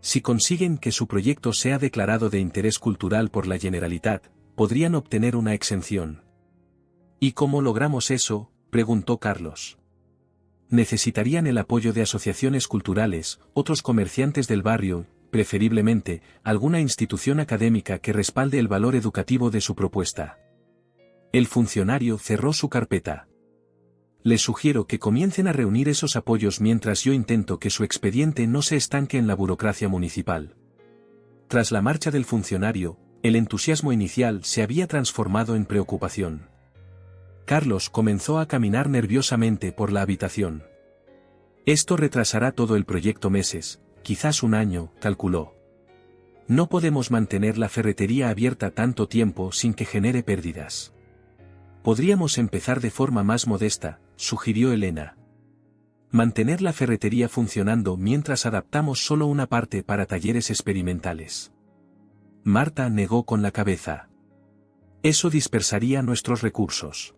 Si consiguen que su proyecto sea declarado de interés cultural por la Generalitat, podrían obtener una exención». «¿Y cómo logramos eso?», preguntó Carlos. «Necesitarían el apoyo de asociaciones culturales, otros comerciantes del barrio, preferiblemente, alguna institución académica que respalde el valor educativo de su propuesta». El funcionario cerró su carpeta. «Les sugiero que comiencen a reunir esos apoyos mientras yo intento que su expediente no se estanque en la burocracia municipal». Tras la marcha del funcionario, el entusiasmo inicial se había transformado en preocupación. Carlos comenzó a caminar nerviosamente por la habitación. «Esto retrasará todo el proyecto meses, quizás un año», calculó. «No podemos mantener la ferretería abierta tanto tiempo sin que genere pérdidas». «Podríamos empezar de forma más modesta», sugirió Elena. «Mantener la ferretería funcionando mientras adaptamos solo una parte para talleres experimentales». Marta negó con la cabeza. «Eso dispersaría nuestros recursos.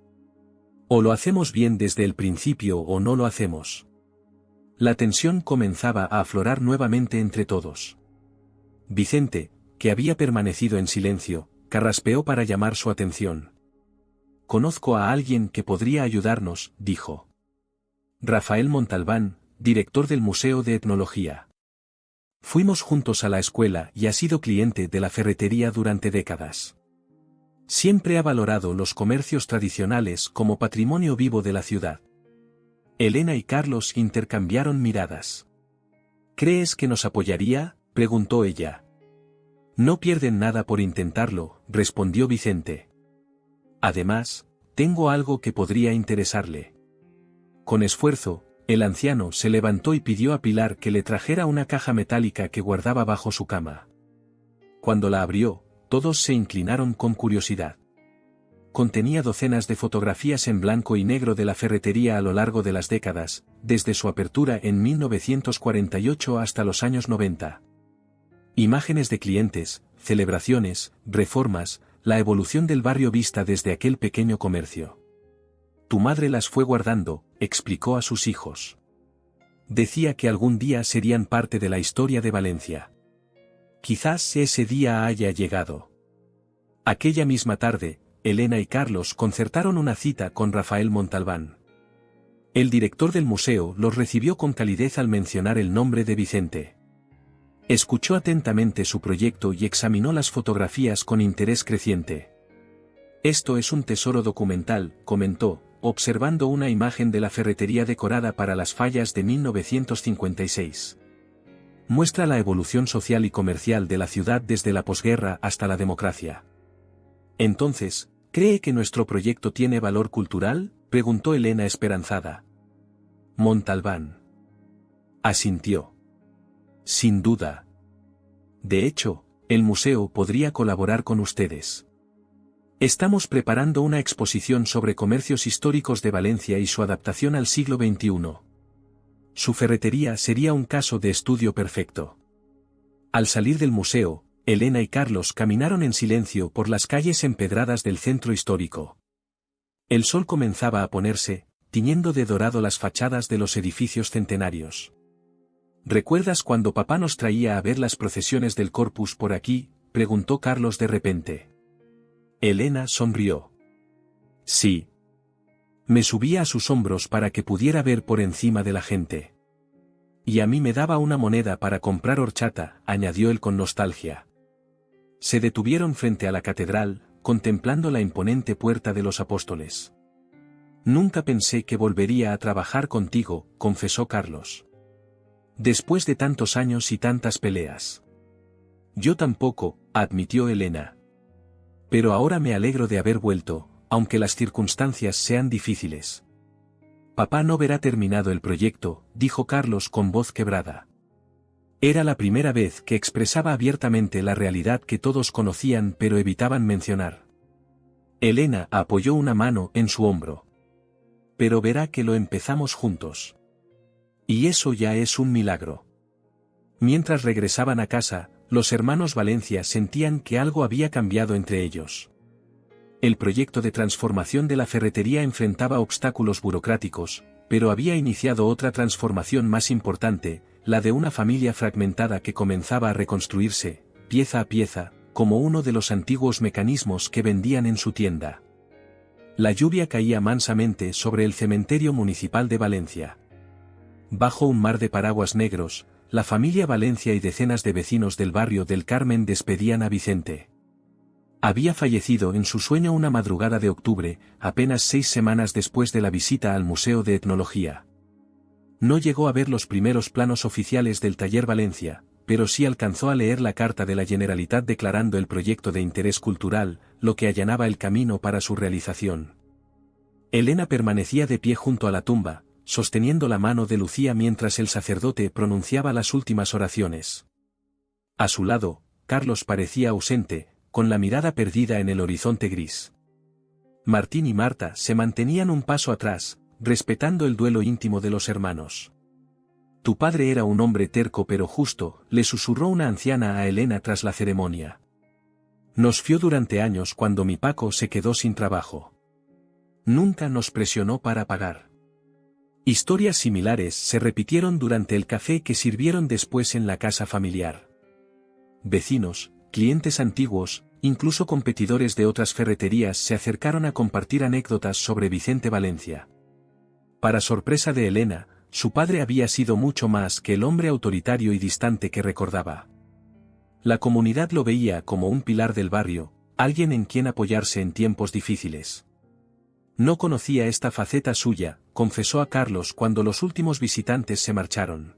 O lo hacemos bien desde el principio o no lo hacemos». La tensión comenzaba a aflorar nuevamente entre todos. Vicente, que había permanecido en silencio, carraspeó para llamar su atención. «Conozco a alguien que podría ayudarnos», dijo. «Rafael Montalbán, director del Museo de Etnología. Fuimos juntos a la escuela y ha sido cliente de la ferretería durante décadas. Siempre ha valorado los comercios tradicionales como patrimonio vivo de la ciudad». Elena y Carlos intercambiaron miradas. «¿Crees que nos apoyaría?», preguntó ella. «No pierden nada por intentarlo», respondió Vicente. «Además, tengo algo que podría interesarle». Con esfuerzo, el anciano se levantó y pidió a Pilar que le trajera una caja metálica que guardaba bajo su cama. Cuando la abrió, todos se inclinaron con curiosidad. Contenía docenas de fotografías en blanco y negro de la ferretería a lo largo de las décadas, desde su apertura en 1948 hasta los años 90. Imágenes de clientes, celebraciones, reformas, la evolución del barrio vista desde aquel pequeño comercio. Tu madre las fue guardando, explicó a sus hijos. Decía que algún día serían parte de la historia de Valencia. Quizás ese día haya llegado. Aquella misma tarde, Elena y Carlos concertaron una cita con Rafael Montalbán. El director del museo los recibió con calidez al mencionar el nombre de Vicente. Escuchó atentamente su proyecto y examinó las fotografías con interés creciente. Esto es un tesoro documental, comentó, observando una imagen de la ferretería decorada para las fallas de 1956. Muestra la evolución social y comercial de la ciudad desde la posguerra hasta la democracia. Entonces, ¿cree que nuestro proyecto tiene valor cultural?, preguntó Elena esperanzada. Montalbán asintió. Sin duda. De hecho, el museo podría colaborar con ustedes. Estamos preparando una exposición sobre comercios históricos de Valencia y su adaptación al siglo XXI. Su ferretería sería un caso de estudio perfecto. Al salir del museo, Elena y Carlos caminaron en silencio por las calles empedradas del centro histórico. El sol comenzaba a ponerse, tiñendo de dorado las fachadas de los edificios centenarios. ¿Recuerdas cuando papá nos traía a ver las procesiones del Corpus por aquí?, preguntó Carlos de repente. Elena sonrió. Sí. Me subía a sus hombros para que pudiera ver por encima de la gente. Y a mí me daba una moneda para comprar horchata, añadió él con nostalgia. Se detuvieron frente a la catedral, contemplando la imponente puerta de los apóstoles. Nunca pensé que volvería a trabajar contigo, confesó Carlos. Después de tantos años y tantas peleas. Yo tampoco, admitió Elena. Pero ahora me alegro de haber vuelto, aunque las circunstancias sean difíciles. Papá no verá terminado el proyecto, dijo Carlos con voz quebrada. Era la primera vez que expresaba abiertamente la realidad que todos conocían pero evitaban mencionar. Elena apoyó una mano en su hombro. Pero verá que lo empezamos juntos. Y eso ya es un milagro. Mientras regresaban a casa, los hermanos Valencia sentían que algo había cambiado entre ellos. El proyecto de transformación de la ferretería enfrentaba obstáculos burocráticos, pero había iniciado otra transformación más importante, la de una familia fragmentada que comenzaba a reconstruirse, pieza a pieza, como uno de los antiguos mecanismos que vendían en su tienda. La lluvia caía mansamente sobre el cementerio municipal de Valencia. Bajo un mar de paraguas negros, la familia Valencia y decenas de vecinos del barrio del Carmen despedían a Vicente. Había fallecido en su sueño una madrugada de octubre, apenas 6 semanas después de la visita al Museo de Etnología. No llegó a ver los primeros planos oficiales del Taller Valencia, pero sí alcanzó a leer la carta de la Generalitat declarando el proyecto de interés cultural, lo que allanaba el camino para su realización. Elena permanecía de pie junto a la tumba, sosteniendo la mano de Lucía mientras el sacerdote pronunciaba las últimas oraciones. A su lado, Carlos parecía ausente, con la mirada perdida en el horizonte gris. Martín y Marta se mantenían un paso atrás, respetando el duelo íntimo de los hermanos. Tu padre era un hombre terco pero justo, le susurró una anciana a Elena tras la ceremonia. Nos fió durante años cuando mi Paco se quedó sin trabajo. Nunca nos presionó para pagar. Historias similares se repitieron durante el café que sirvieron después en la casa familiar. Vecinos, clientes antiguos, incluso competidores de otras ferreterías se acercaron a compartir anécdotas sobre Vicente Valencia. Para sorpresa de Elena, su padre había sido mucho más que el hombre autoritario y distante que recordaba. La comunidad lo veía como un pilar del barrio, alguien en quien apoyarse en tiempos difíciles. No conocía esta faceta suya, confesó a Carlos cuando los últimos visitantes se marcharon.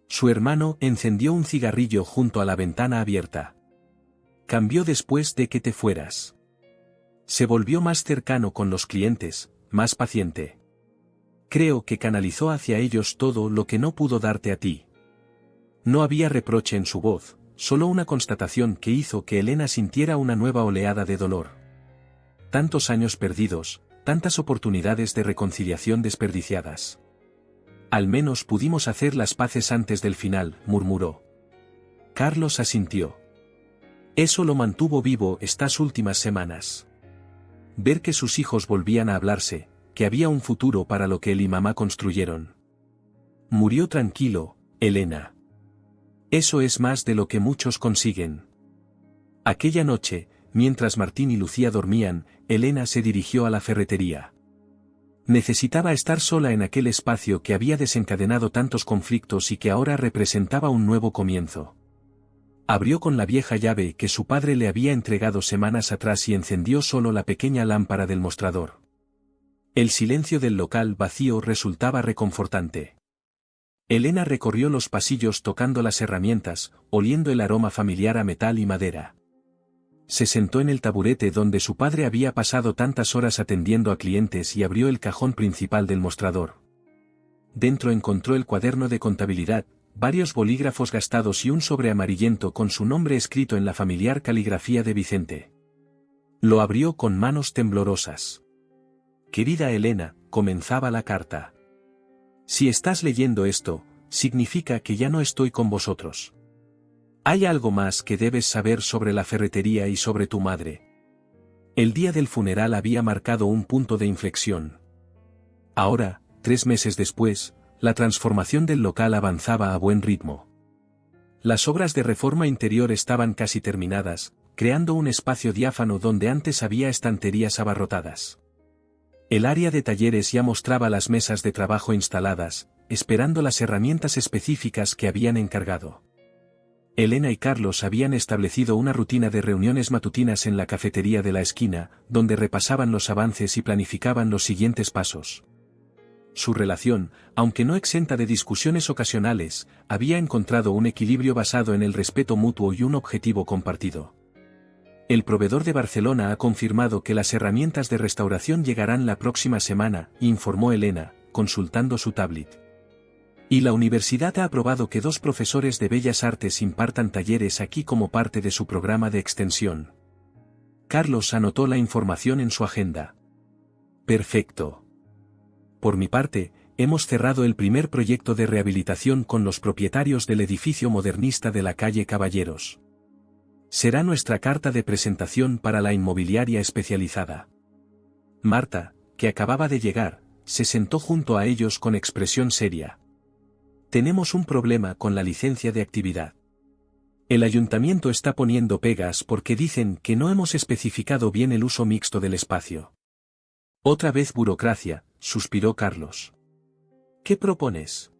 Su hermano encendió un cigarrillo junto a la ventana abierta. Cambió después de que te fueras. Se volvió más cercano con los clientes, más paciente. Creo que canalizó hacia ellos todo lo que no pudo darte a ti. No había reproche en su voz, solo una constatación que hizo que Elena sintiera una nueva oleada de dolor. Tantos años perdidos, tantas oportunidades de reconciliación desperdiciadas. Al menos pudimos hacer las paces antes del final, murmuró. Carlos asintió. Eso lo mantuvo vivo estas últimas semanas. Ver que sus hijos volvían a hablarse, que había un futuro para lo que él y mamá construyeron. Murió tranquilo, Elena. Eso es más de lo que muchos consiguen. Aquella noche, mientras Martín y Lucía dormían, Elena se dirigió a la ferretería. Necesitaba estar sola en aquel espacio que había desencadenado tantos conflictos y que ahora representaba un nuevo comienzo. Abrió con la vieja llave que su padre le había entregado semanas atrás y encendió solo la pequeña lámpara del mostrador. El silencio del local vacío resultaba reconfortante. Elena recorrió los pasillos tocando las herramientas, oliendo el aroma familiar a metal y madera. Se sentó en el taburete donde su padre había pasado tantas horas atendiendo a clientes y abrió el cajón principal del mostrador. Dentro encontró el cuaderno de contabilidad, varios bolígrafos gastados y un sobre amarillento con su nombre escrito en la familiar caligrafía de Vicente. Lo abrió con manos temblorosas. Querida Elena, comenzaba la carta. Si estás leyendo esto, significa que ya no estoy con vosotros. Hay algo más que debes saber sobre la ferretería y sobre tu madre. El día del funeral había marcado un punto de inflexión. Ahora, 3 meses después, la transformación del local avanzaba a buen ritmo. Las obras de reforma interior estaban casi terminadas, creando un espacio diáfano donde antes había estanterías abarrotadas. El área de talleres ya mostraba las mesas de trabajo instaladas, esperando las herramientas específicas que habían encargado. Elena y Carlos habían establecido una rutina de reuniones matutinas en la cafetería de la esquina, donde repasaban los avances y planificaban los siguientes pasos. Su relación, aunque no exenta de discusiones ocasionales, había encontrado un equilibrio basado en el respeto mutuo y un objetivo compartido. El proveedor de Barcelona ha confirmado que las herramientas de restauración llegarán la próxima semana, informó Elena, consultando su tablet. Y la universidad ha aprobado que 2 profesores de Bellas Artes impartan talleres aquí como parte de su programa de extensión. Carlos anotó la información en su agenda. Perfecto. Por mi parte, hemos cerrado el primer proyecto de rehabilitación con los propietarios del edificio modernista de la calle Caballeros. Será nuestra carta de presentación para la inmobiliaria especializada. Marta, que acababa de llegar, se sentó junto a ellos con expresión seria. Tenemos un problema con la licencia de actividad. El ayuntamiento está poniendo pegas porque dicen que no hemos especificado bien el uso mixto del espacio. Otra vez burocracia, suspiró Carlos. ¿Qué propones?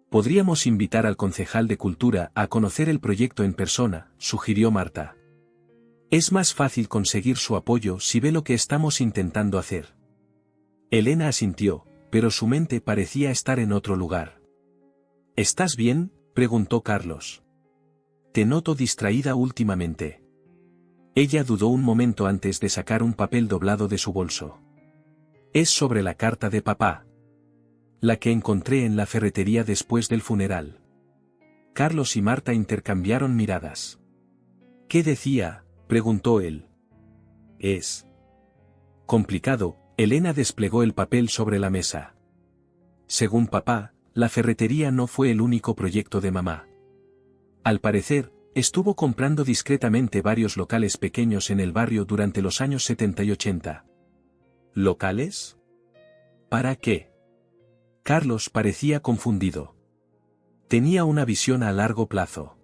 Podríamos invitar al concejal de Cultura a conocer el proyecto en persona, sugirió Marta. Es más fácil conseguir su apoyo si ve lo que estamos intentando hacer. Elena asintió, pero su mente parecía estar en otro lugar. ¿Estás bien?, preguntó Carlos. Te noto distraída últimamente. Ella dudó un momento antes de sacar un papel doblado de su bolso. Es sobre la carta de papá. La que encontré en la ferretería después del funeral. Carlos y Marta intercambiaron miradas. ¿Qué decía?, preguntó él. Es complicado. Elena desplegó el papel sobre la mesa. Según papá, la ferretería no fue el único proyecto de mamá. Al parecer, estuvo comprando discretamente varios locales pequeños en el barrio durante los años 70 y 80. ¿Locales? ¿Para qué? Carlos parecía confundido. Tenía una visión a largo plazo.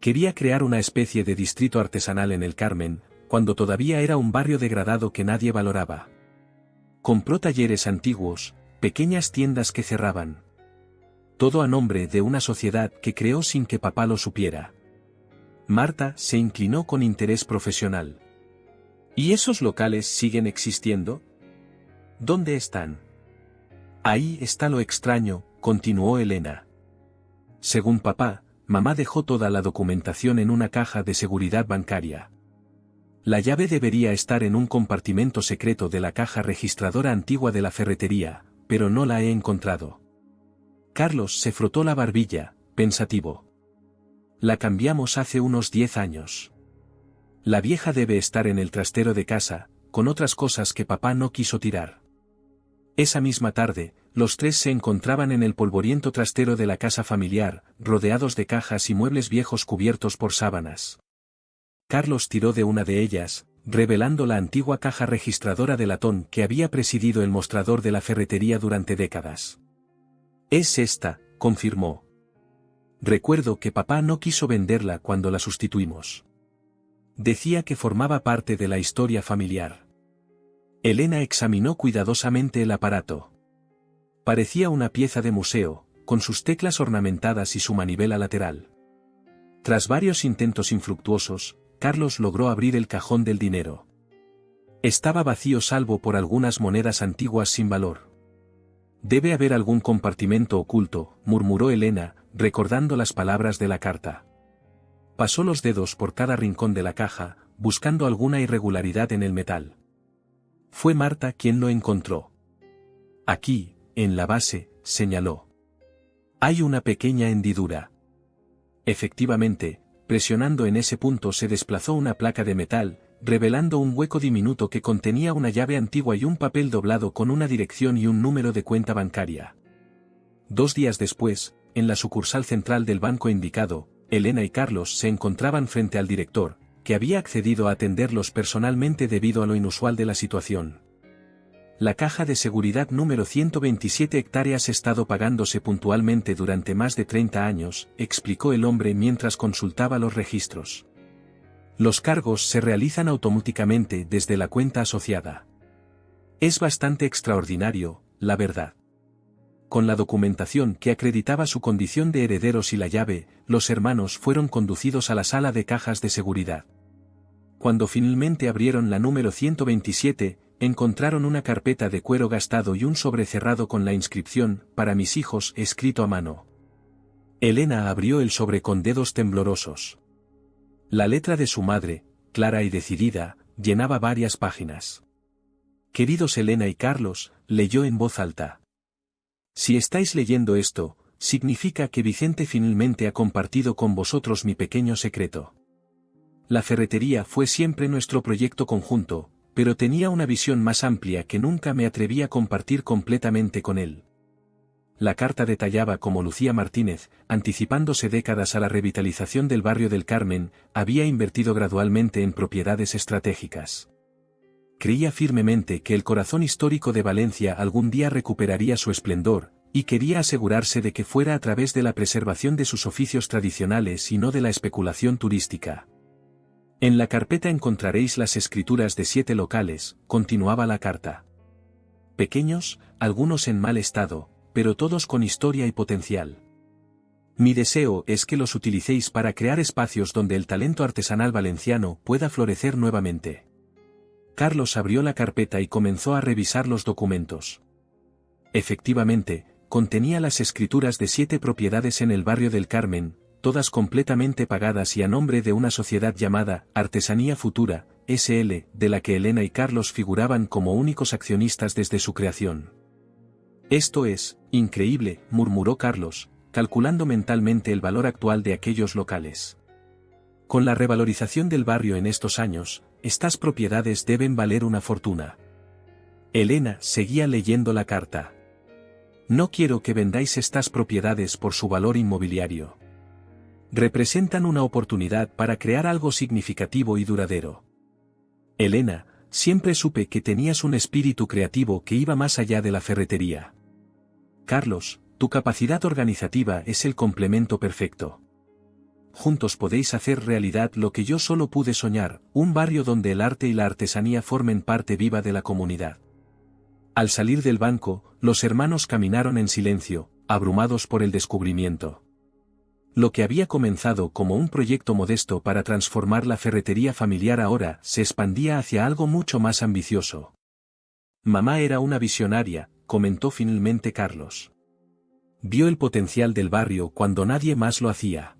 Quería crear una especie de distrito artesanal en el Carmen, cuando todavía era un barrio degradado que nadie valoraba. Compró talleres antiguos, pequeñas tiendas que cerraban. Todo a nombre de una sociedad que creó sin que papá lo supiera. Marta se inclinó con interés profesional. ¿Y esos locales siguen existiendo? ¿Dónde están? Ahí está lo extraño, continuó Elena. Según papá, mamá dejó toda la documentación en una caja de seguridad bancaria. La llave debería estar en un compartimento secreto de la caja registradora antigua de la ferretería, pero no la he encontrado. Carlos se frotó la barbilla, pensativo. La cambiamos hace unos 10 años. La vieja debe estar en el trastero de casa, con otras cosas que papá no quiso tirar. Esa misma tarde, los 3 se encontraban en el polvoriento trastero de la casa familiar, rodeados de cajas y muebles viejos cubiertos por sábanas. Carlos tiró de una de ellas, revelando la antigua caja registradora de latón que había presidido el mostrador de la ferretería durante décadas. «Es esta», confirmó. «Recuerdo que papá no quiso venderla cuando la sustituimos. Decía que formaba parte de la historia familiar». Elena examinó cuidadosamente el aparato. Parecía una pieza de museo, con sus teclas ornamentadas y su manivela lateral. Tras varios intentos infructuosos, Carlos logró abrir el cajón del dinero. Estaba vacío salvo por algunas monedas antiguas sin valor. «Debe haber algún compartimento oculto», murmuró Elena, recordando las palabras de la carta. Pasó los dedos por cada rincón de la caja, buscando alguna irregularidad en el metal. Fue Marta quien lo encontró. «Aquí, en la base», señaló. «Hay una pequeña hendidura». Efectivamente, presionando en ese punto se desplazó una placa de metal, revelando un hueco diminuto que contenía una llave antigua y un papel doblado con una dirección y un número de cuenta bancaria. 2 días después, en la sucursal central del banco indicado, Elena y Carlos se encontraban frente al director, que había accedido a atenderlos personalmente debido a lo inusual de la situación. «La caja de seguridad número 127 hectáreas ha estado pagándose puntualmente durante más de 30 años», explicó el hombre mientras consultaba los registros. «Los cargos se realizan automáticamente desde la cuenta asociada. Es bastante extraordinario, la verdad». Con la documentación que acreditaba su condición de herederos y la llave, los hermanos fueron conducidos a la sala de cajas de seguridad. Cuando finalmente abrieron la número 127, encontraron una carpeta de cuero gastado y un sobre cerrado con la inscripción «Para mis hijos» escrito a mano. Elena abrió el sobre con dedos temblorosos. La letra de su madre, clara y decidida, llenaba varias páginas. «Queridos Elena y Carlos», leyó en voz alta. «Si estáis leyendo esto, significa que Vicente finalmente ha compartido con vosotros mi pequeño secreto. La ferretería fue siempre nuestro proyecto conjunto, pero tenía una visión más amplia que nunca me atreví a compartir completamente con él». La carta detallaba cómo Lucía Martínez, anticipándose décadas a la revitalización del barrio del Carmen, había invertido gradualmente en propiedades estratégicas. Creía firmemente que el corazón histórico de Valencia algún día recuperaría su esplendor, y quería asegurarse de que fuera a través de la preservación de sus oficios tradicionales y no de la especulación turística. «En la carpeta encontraréis las escrituras de 7 locales», continuaba la carta. «Pequeños, algunos en mal estado, pero todos con historia y potencial. Mi deseo es que los utilicéis para crear espacios donde el talento artesanal valenciano pueda florecer nuevamente». Carlos abrió la carpeta y comenzó a revisar los documentos. Efectivamente, contenía las escrituras de 7 propiedades en el barrio del Carmen, todas completamente pagadas y a nombre de una sociedad llamada Artesanía Futura, S.L., de la que Elena y Carlos figuraban como únicos accionistas desde su creación. «Esto es increíble», murmuró Carlos, calculando mentalmente el valor actual de aquellos locales. «Con la revalorización del barrio en estos años, estas propiedades deben valer una fortuna». Elena seguía leyendo la carta. «No quiero que vendáis estas propiedades por su valor inmobiliario. Representan una oportunidad para crear algo significativo y duradero. Elena, siempre supe que tenías un espíritu creativo que iba más allá de la ferretería. Carlos, tu capacidad organizativa es el complemento perfecto. Juntos podéis hacer realidad lo que yo solo pude soñar, un barrio donde el arte y la artesanía formen parte viva de la comunidad». Al salir del banco, los hermanos caminaron en silencio, abrumados por el descubrimiento. Lo que había comenzado como un proyecto modesto para transformar la ferretería familiar ahora se expandía hacia algo mucho más ambicioso. «Mamá era una visionaria», comentó finalmente Carlos. «Vio el potencial del barrio cuando nadie más lo hacía».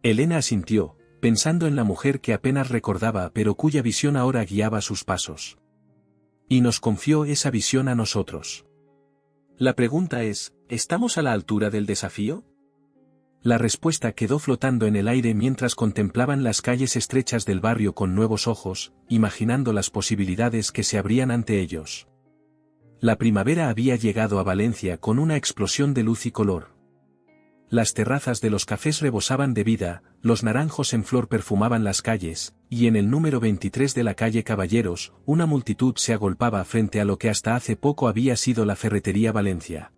Elena asintió, pensando en la mujer que apenas recordaba pero cuya visión ahora guiaba sus pasos. «Y nos confió esa visión a nosotros. La pregunta es, ¿estamos a la altura del desafío?». La respuesta quedó flotando en el aire mientras contemplaban las calles estrechas del barrio con nuevos ojos, imaginando las posibilidades que se abrían ante ellos. La primavera había llegado a Valencia con una explosión de luz y color. Las terrazas de los cafés rebosaban de vida, los naranjos en flor perfumaban las calles, y en el número 23 de la calle Caballeros, una multitud se agolpaba frente a lo que hasta hace poco había sido la Ferretería Valencia.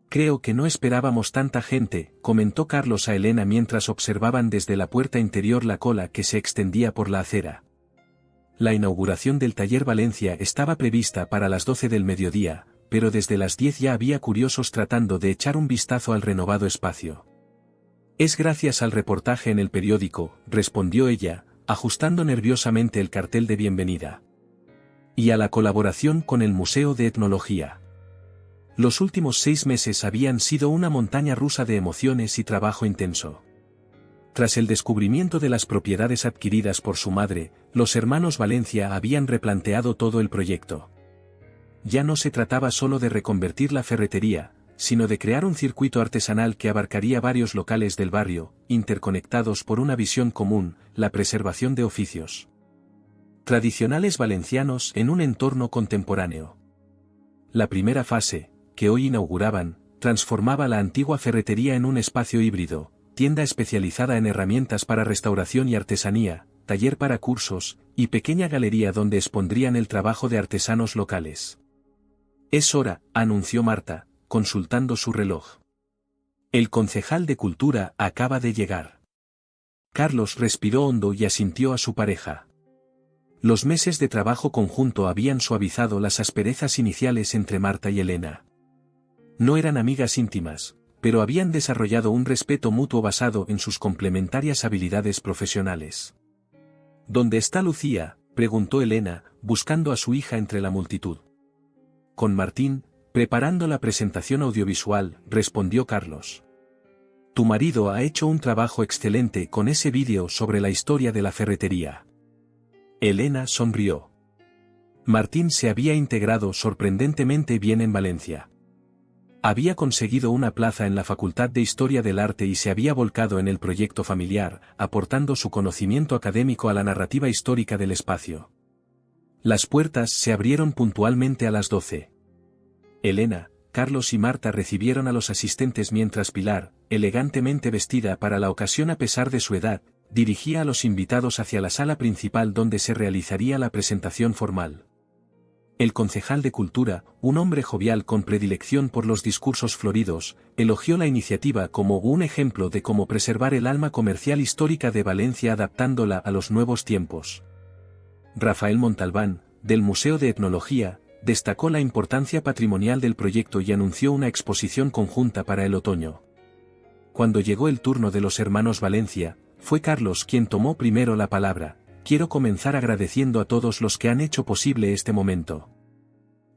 «Creo que no esperábamos tanta gente», comentó Carlos a Elena mientras observaban desde la puerta interior la cola que se extendía por la acera. La inauguración del taller Valencia estaba prevista para las 12 del mediodía, pero desde las 10 ya había curiosos tratando de echar un vistazo al renovado espacio. «Es gracias al reportaje en el periódico», respondió ella, ajustando nerviosamente el cartel de bienvenida. «Y a la colaboración con el Museo de Etnología. Los últimos 6 meses habían sido una montaña rusa de emociones y trabajo intenso. Tras el descubrimiento de las propiedades adquiridas por su madre, los hermanos Valencia habían replanteado todo el proyecto. Ya no se trataba solo de reconvertir la ferretería, sino de crear un circuito artesanal que abarcaría varios locales del barrio, interconectados por una visión común, la preservación de oficios tradicionales valencianos en un entorno contemporáneo. La primera fase, que hoy inauguraban, transformaba la antigua ferretería en un espacio híbrido, tienda especializada en herramientas para restauración y artesanía, taller para cursos, y pequeña galería donde expondrían el trabajo de artesanos locales. «Es hora», anunció Marta, consultando su reloj. «El concejal de Cultura acaba de llegar». Carlos respiró hondo y asintió a su pareja. Los meses de trabajo conjunto habían suavizado las asperezas iniciales entre Marta y Elena. No eran amigas íntimas, pero habían desarrollado un respeto mutuo basado en sus complementarias habilidades profesionales. «¿Dónde está Lucía?», preguntó Elena, buscando a su hija entre la multitud. «Con Martín, preparando la presentación audiovisual», respondió Carlos. «Tu marido ha hecho un trabajo excelente con ese vídeo sobre la historia de la ferretería». Elena sonrió. Martín se había integrado sorprendentemente bien en Valencia. Había conseguido una plaza en la Facultad de Historia del Arte y se había volcado en el proyecto familiar, aportando su conocimiento académico a la narrativa histórica del espacio. Las puertas se abrieron puntualmente a las 12. Elena, Carlos y Marta recibieron a los asistentes mientras Pilar, elegantemente vestida para la ocasión a pesar de su edad, dirigía a los invitados hacia la sala principal donde se realizaría la presentación formal. El concejal de Cultura, un hombre jovial con predilección por los discursos floridos, elogió la iniciativa como un ejemplo de cómo preservar el alma comercial histórica de Valencia adaptándola a los nuevos tiempos. Rafael Montalbán, del Museo de Etnología, destacó la importancia patrimonial del proyecto y anunció una exposición conjunta para el otoño. Cuando llegó el turno de los hermanos Valencia, fue Carlos quien tomó primero la palabra. «Quiero comenzar agradeciendo a todos los que han hecho posible este momento.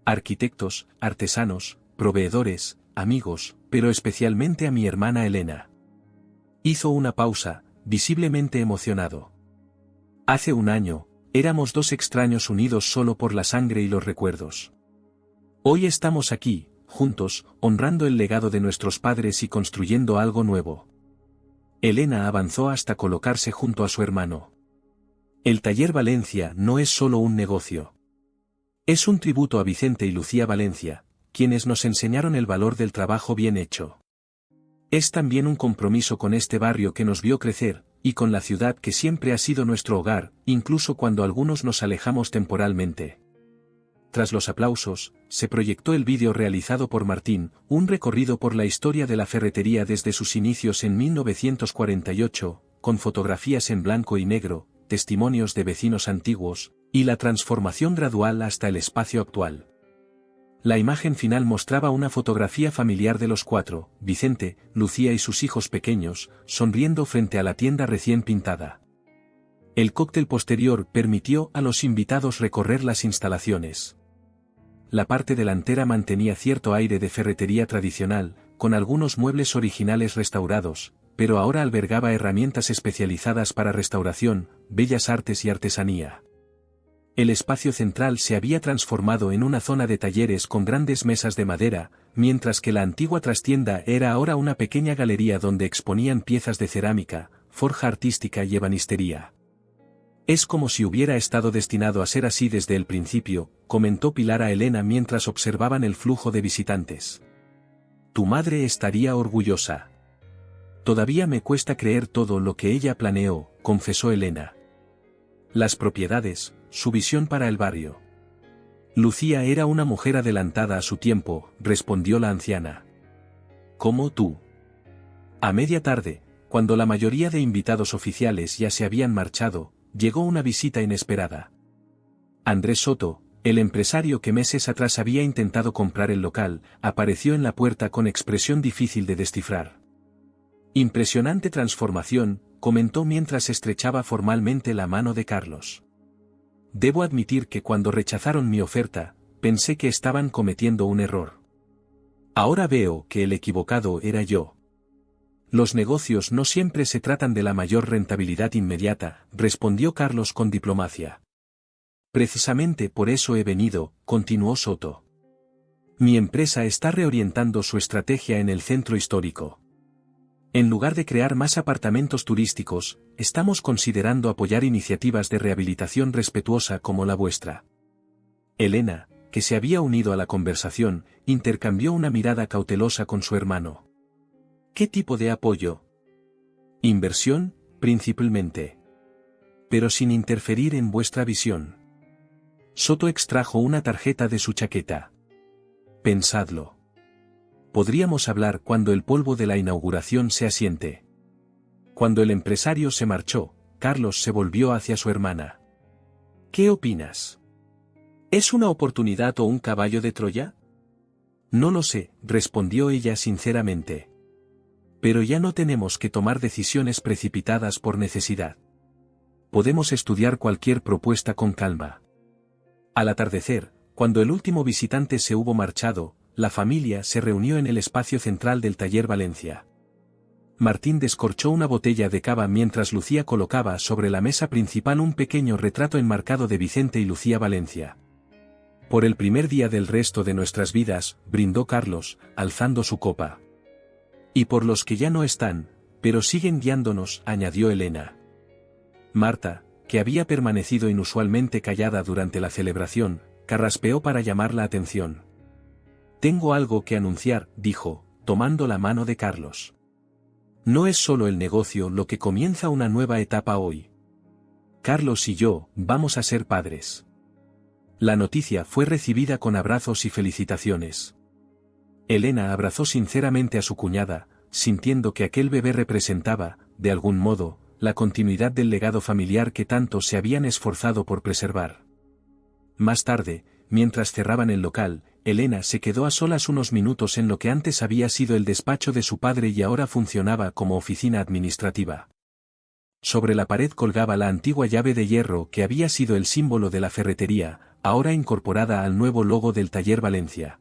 Arquitectos, artesanos, proveedores, amigos, pero especialmente a mi hermana Elena». Hizo una pausa, visiblemente emocionado. «Hace un año, éramos 2 extraños unidos solo por la sangre y los recuerdos. Hoy estamos aquí, juntos, honrando el legado de nuestros padres y construyendo algo nuevo». Elena avanzó hasta colocarse junto a su hermano. «El taller Valencia no es solo un negocio. Es un tributo a Vicente y Lucía Valencia, quienes nos enseñaron el valor del trabajo bien hecho. Es también un compromiso con este barrio que nos vio crecer, y con la ciudad que siempre ha sido nuestro hogar, incluso cuando algunos nos alejamos temporalmente». Tras los aplausos, se proyectó el vídeo realizado por Martín, un recorrido por la historia de la ferretería desde sus inicios en 1948, con fotografías en blanco y negro, testimonios de vecinos antiguos, y la transformación gradual hasta el espacio actual. La imagen final mostraba una fotografía familiar de los 4, Vicente, Lucía y sus hijos pequeños, sonriendo frente a la tienda recién pintada. El cóctel posterior permitió a los invitados recorrer las instalaciones. La parte delantera mantenía cierto aire de ferretería tradicional, con algunos muebles originales restaurados, pero ahora albergaba herramientas especializadas para restauración, bellas artes y artesanía. El espacio central se había transformado en una zona de talleres con grandes mesas de madera, mientras que la antigua trastienda era ahora una pequeña galería donde exponían piezas de cerámica, forja artística y ebanistería. «Es como si hubiera estado destinado a ser así desde el principio», comentó Pilar a Elena mientras observaban el flujo de visitantes. «Tu madre estaría orgullosa». Todavía me cuesta creer todo lo que ella planeó, confesó Elena. Las propiedades, su visión para el barrio. Lucía era una mujer adelantada a su tiempo, respondió la anciana. ¿Cómo tú? A media tarde, cuando la mayoría de invitados oficiales ya se habían marchado, llegó una visita inesperada. Andrés Soto, el empresario que meses atrás había intentado comprar el local, apareció en la puerta con expresión difícil de descifrar. Impresionante transformación, comentó mientras estrechaba formalmente la mano de Carlos. Debo admitir que cuando rechazaron mi oferta, pensé que estaban cometiendo un error. Ahora veo que el equivocado era yo. Los negocios no siempre se tratan de la mayor rentabilidad inmediata, respondió Carlos con diplomacia. Precisamente por eso he venido, continuó Soto. Mi empresa está reorientando su estrategia en el centro histórico. En lugar de crear más apartamentos turísticos, estamos considerando apoyar iniciativas de rehabilitación respetuosa como la vuestra. Elena, que se había unido a la conversación, intercambió una mirada cautelosa con su hermano. ¿Qué tipo de apoyo? Inversión, principalmente. Pero sin interferir en vuestra visión. Soto extrajo una tarjeta de su chaqueta. Pensadlo. Podríamos hablar cuando el polvo de la inauguración se asiente. Cuando el empresario se marchó, Carlos se volvió hacia su hermana. ¿Qué opinas? ¿Es una oportunidad o un caballo de Troya? No lo sé, respondió ella sinceramente. Pero ya no tenemos que tomar decisiones precipitadas por necesidad. Podemos estudiar cualquier propuesta con calma. Al atardecer, cuando el último visitante se hubo marchado, la familia se reunió en el espacio central del taller Valencia. Martín descorchó una botella de cava mientras Lucía colocaba sobre la mesa principal un pequeño retrato enmarcado de Vicente y Lucía Valencia. Por el primer día del resto de nuestras vidas, brindó Carlos, alzando su copa. Y por los que ya no están, pero siguen guiándonos, añadió Elena. Marta, que había permanecido inusualmente callada durante la celebración, carraspeó para llamar la atención. Tengo algo que anunciar, dijo, tomando la mano de Carlos. No es solo el negocio lo que comienza una nueva etapa hoy. Carlos y yo vamos a ser padres. La noticia fue recibida con abrazos y felicitaciones. Elena abrazó sinceramente a su cuñada, sintiendo que aquel bebé representaba, de algún modo, la continuidad del legado familiar que tanto se habían esforzado por preservar. Más tarde, mientras cerraban el local, Elena se quedó a solas unos minutos en lo que antes había sido el despacho de su padre y ahora funcionaba como oficina administrativa. Sobre la pared colgaba la antigua llave de hierro que había sido el símbolo de la ferretería, ahora incorporada al nuevo logo del taller Valencia.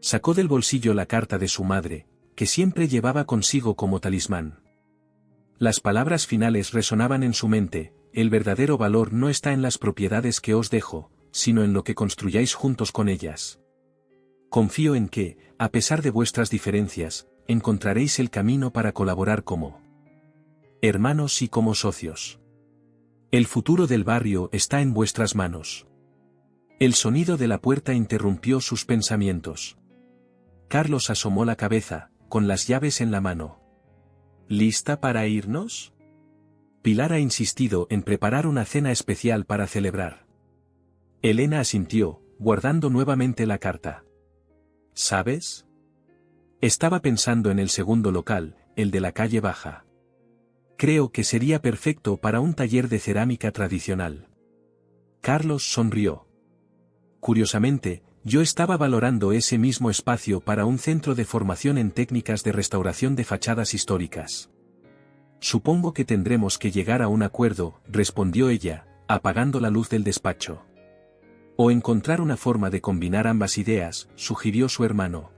Sacó del bolsillo la carta de su madre, que siempre llevaba consigo como talismán. Las palabras finales resonaban en su mente: el verdadero valor no está en las propiedades que os dejo, sino en lo que construyáis juntos con ellas. Confío en que, a pesar de vuestras diferencias, encontraréis el camino para colaborar como hermanos y como socios. El futuro del barrio está en vuestras manos. El sonido de la puerta interrumpió sus pensamientos. Carlos asomó la cabeza, con las llaves en la mano. ¿Lista para irnos? Pilar ha insistido en preparar una cena especial para celebrar. Elena asintió, guardando nuevamente la carta. ¿Sabes? Estaba pensando en el segundo local, el de la calle Baja. Creo que sería perfecto para un taller de cerámica tradicional. Carlos sonrió. Curiosamente, yo estaba valorando ese mismo espacio para un centro de formación en técnicas de restauración de fachadas históricas. Supongo que tendremos que llegar a un acuerdo, respondió ella, apagando la luz del despacho. O encontrar una forma de combinar ambas ideas, sugirió su hermano.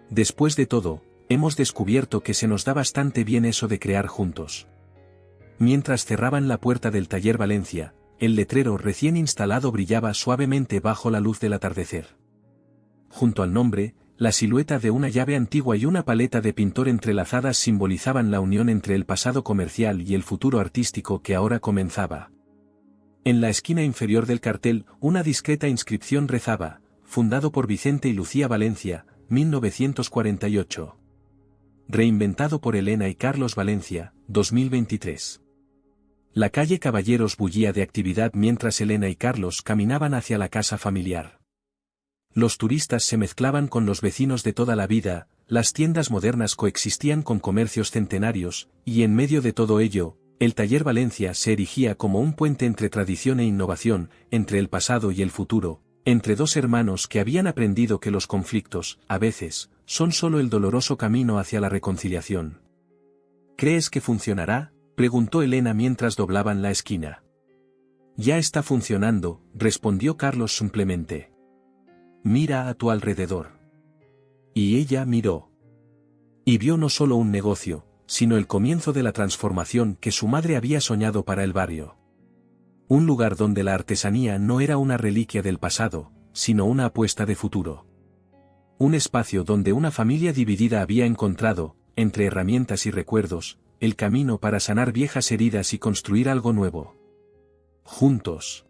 Después de todo, hemos descubierto que se nos da bastante bien eso de crear juntos. Mientras cerraban la puerta del taller Valencia, el letrero recién instalado brillaba suavemente bajo la luz del atardecer. Junto al nombre, la silueta de una llave antigua y una paleta de pintor entrelazadas simbolizaban la unión entre el pasado comercial y el futuro artístico que ahora comenzaba. En la esquina inferior del cartel, una discreta inscripción rezaba: fundado por Vicente y Lucía Valencia, 1948. reinventado por Elena y Carlos Valencia, 2023. La calle Caballeros bullía de actividad mientras Elena y Carlos caminaban hacia la casa familiar. Los turistas se mezclaban con los vecinos de toda la vida, las tiendas modernas coexistían con comercios centenarios, y en medio de todo ello, el Taller Valencia se erigía como un puente entre tradición e innovación, entre el pasado y el futuro, entre dos hermanos que habían aprendido que los conflictos, a veces, son solo el doloroso camino hacia la reconciliación. ¿Crees que funcionará?, preguntó Elena mientras doblaban la esquina. Ya está funcionando, respondió Carlos simplemente. Mira a tu alrededor. Y ella miró. Y vio no solo un negocio, sino el comienzo de la transformación que su madre había soñado para el barrio. Un lugar donde la artesanía no era una reliquia del pasado, sino una apuesta de futuro. Un espacio donde una familia dividida había encontrado, entre herramientas y recuerdos, el camino para sanar viejas heridas y construir algo nuevo. Juntos.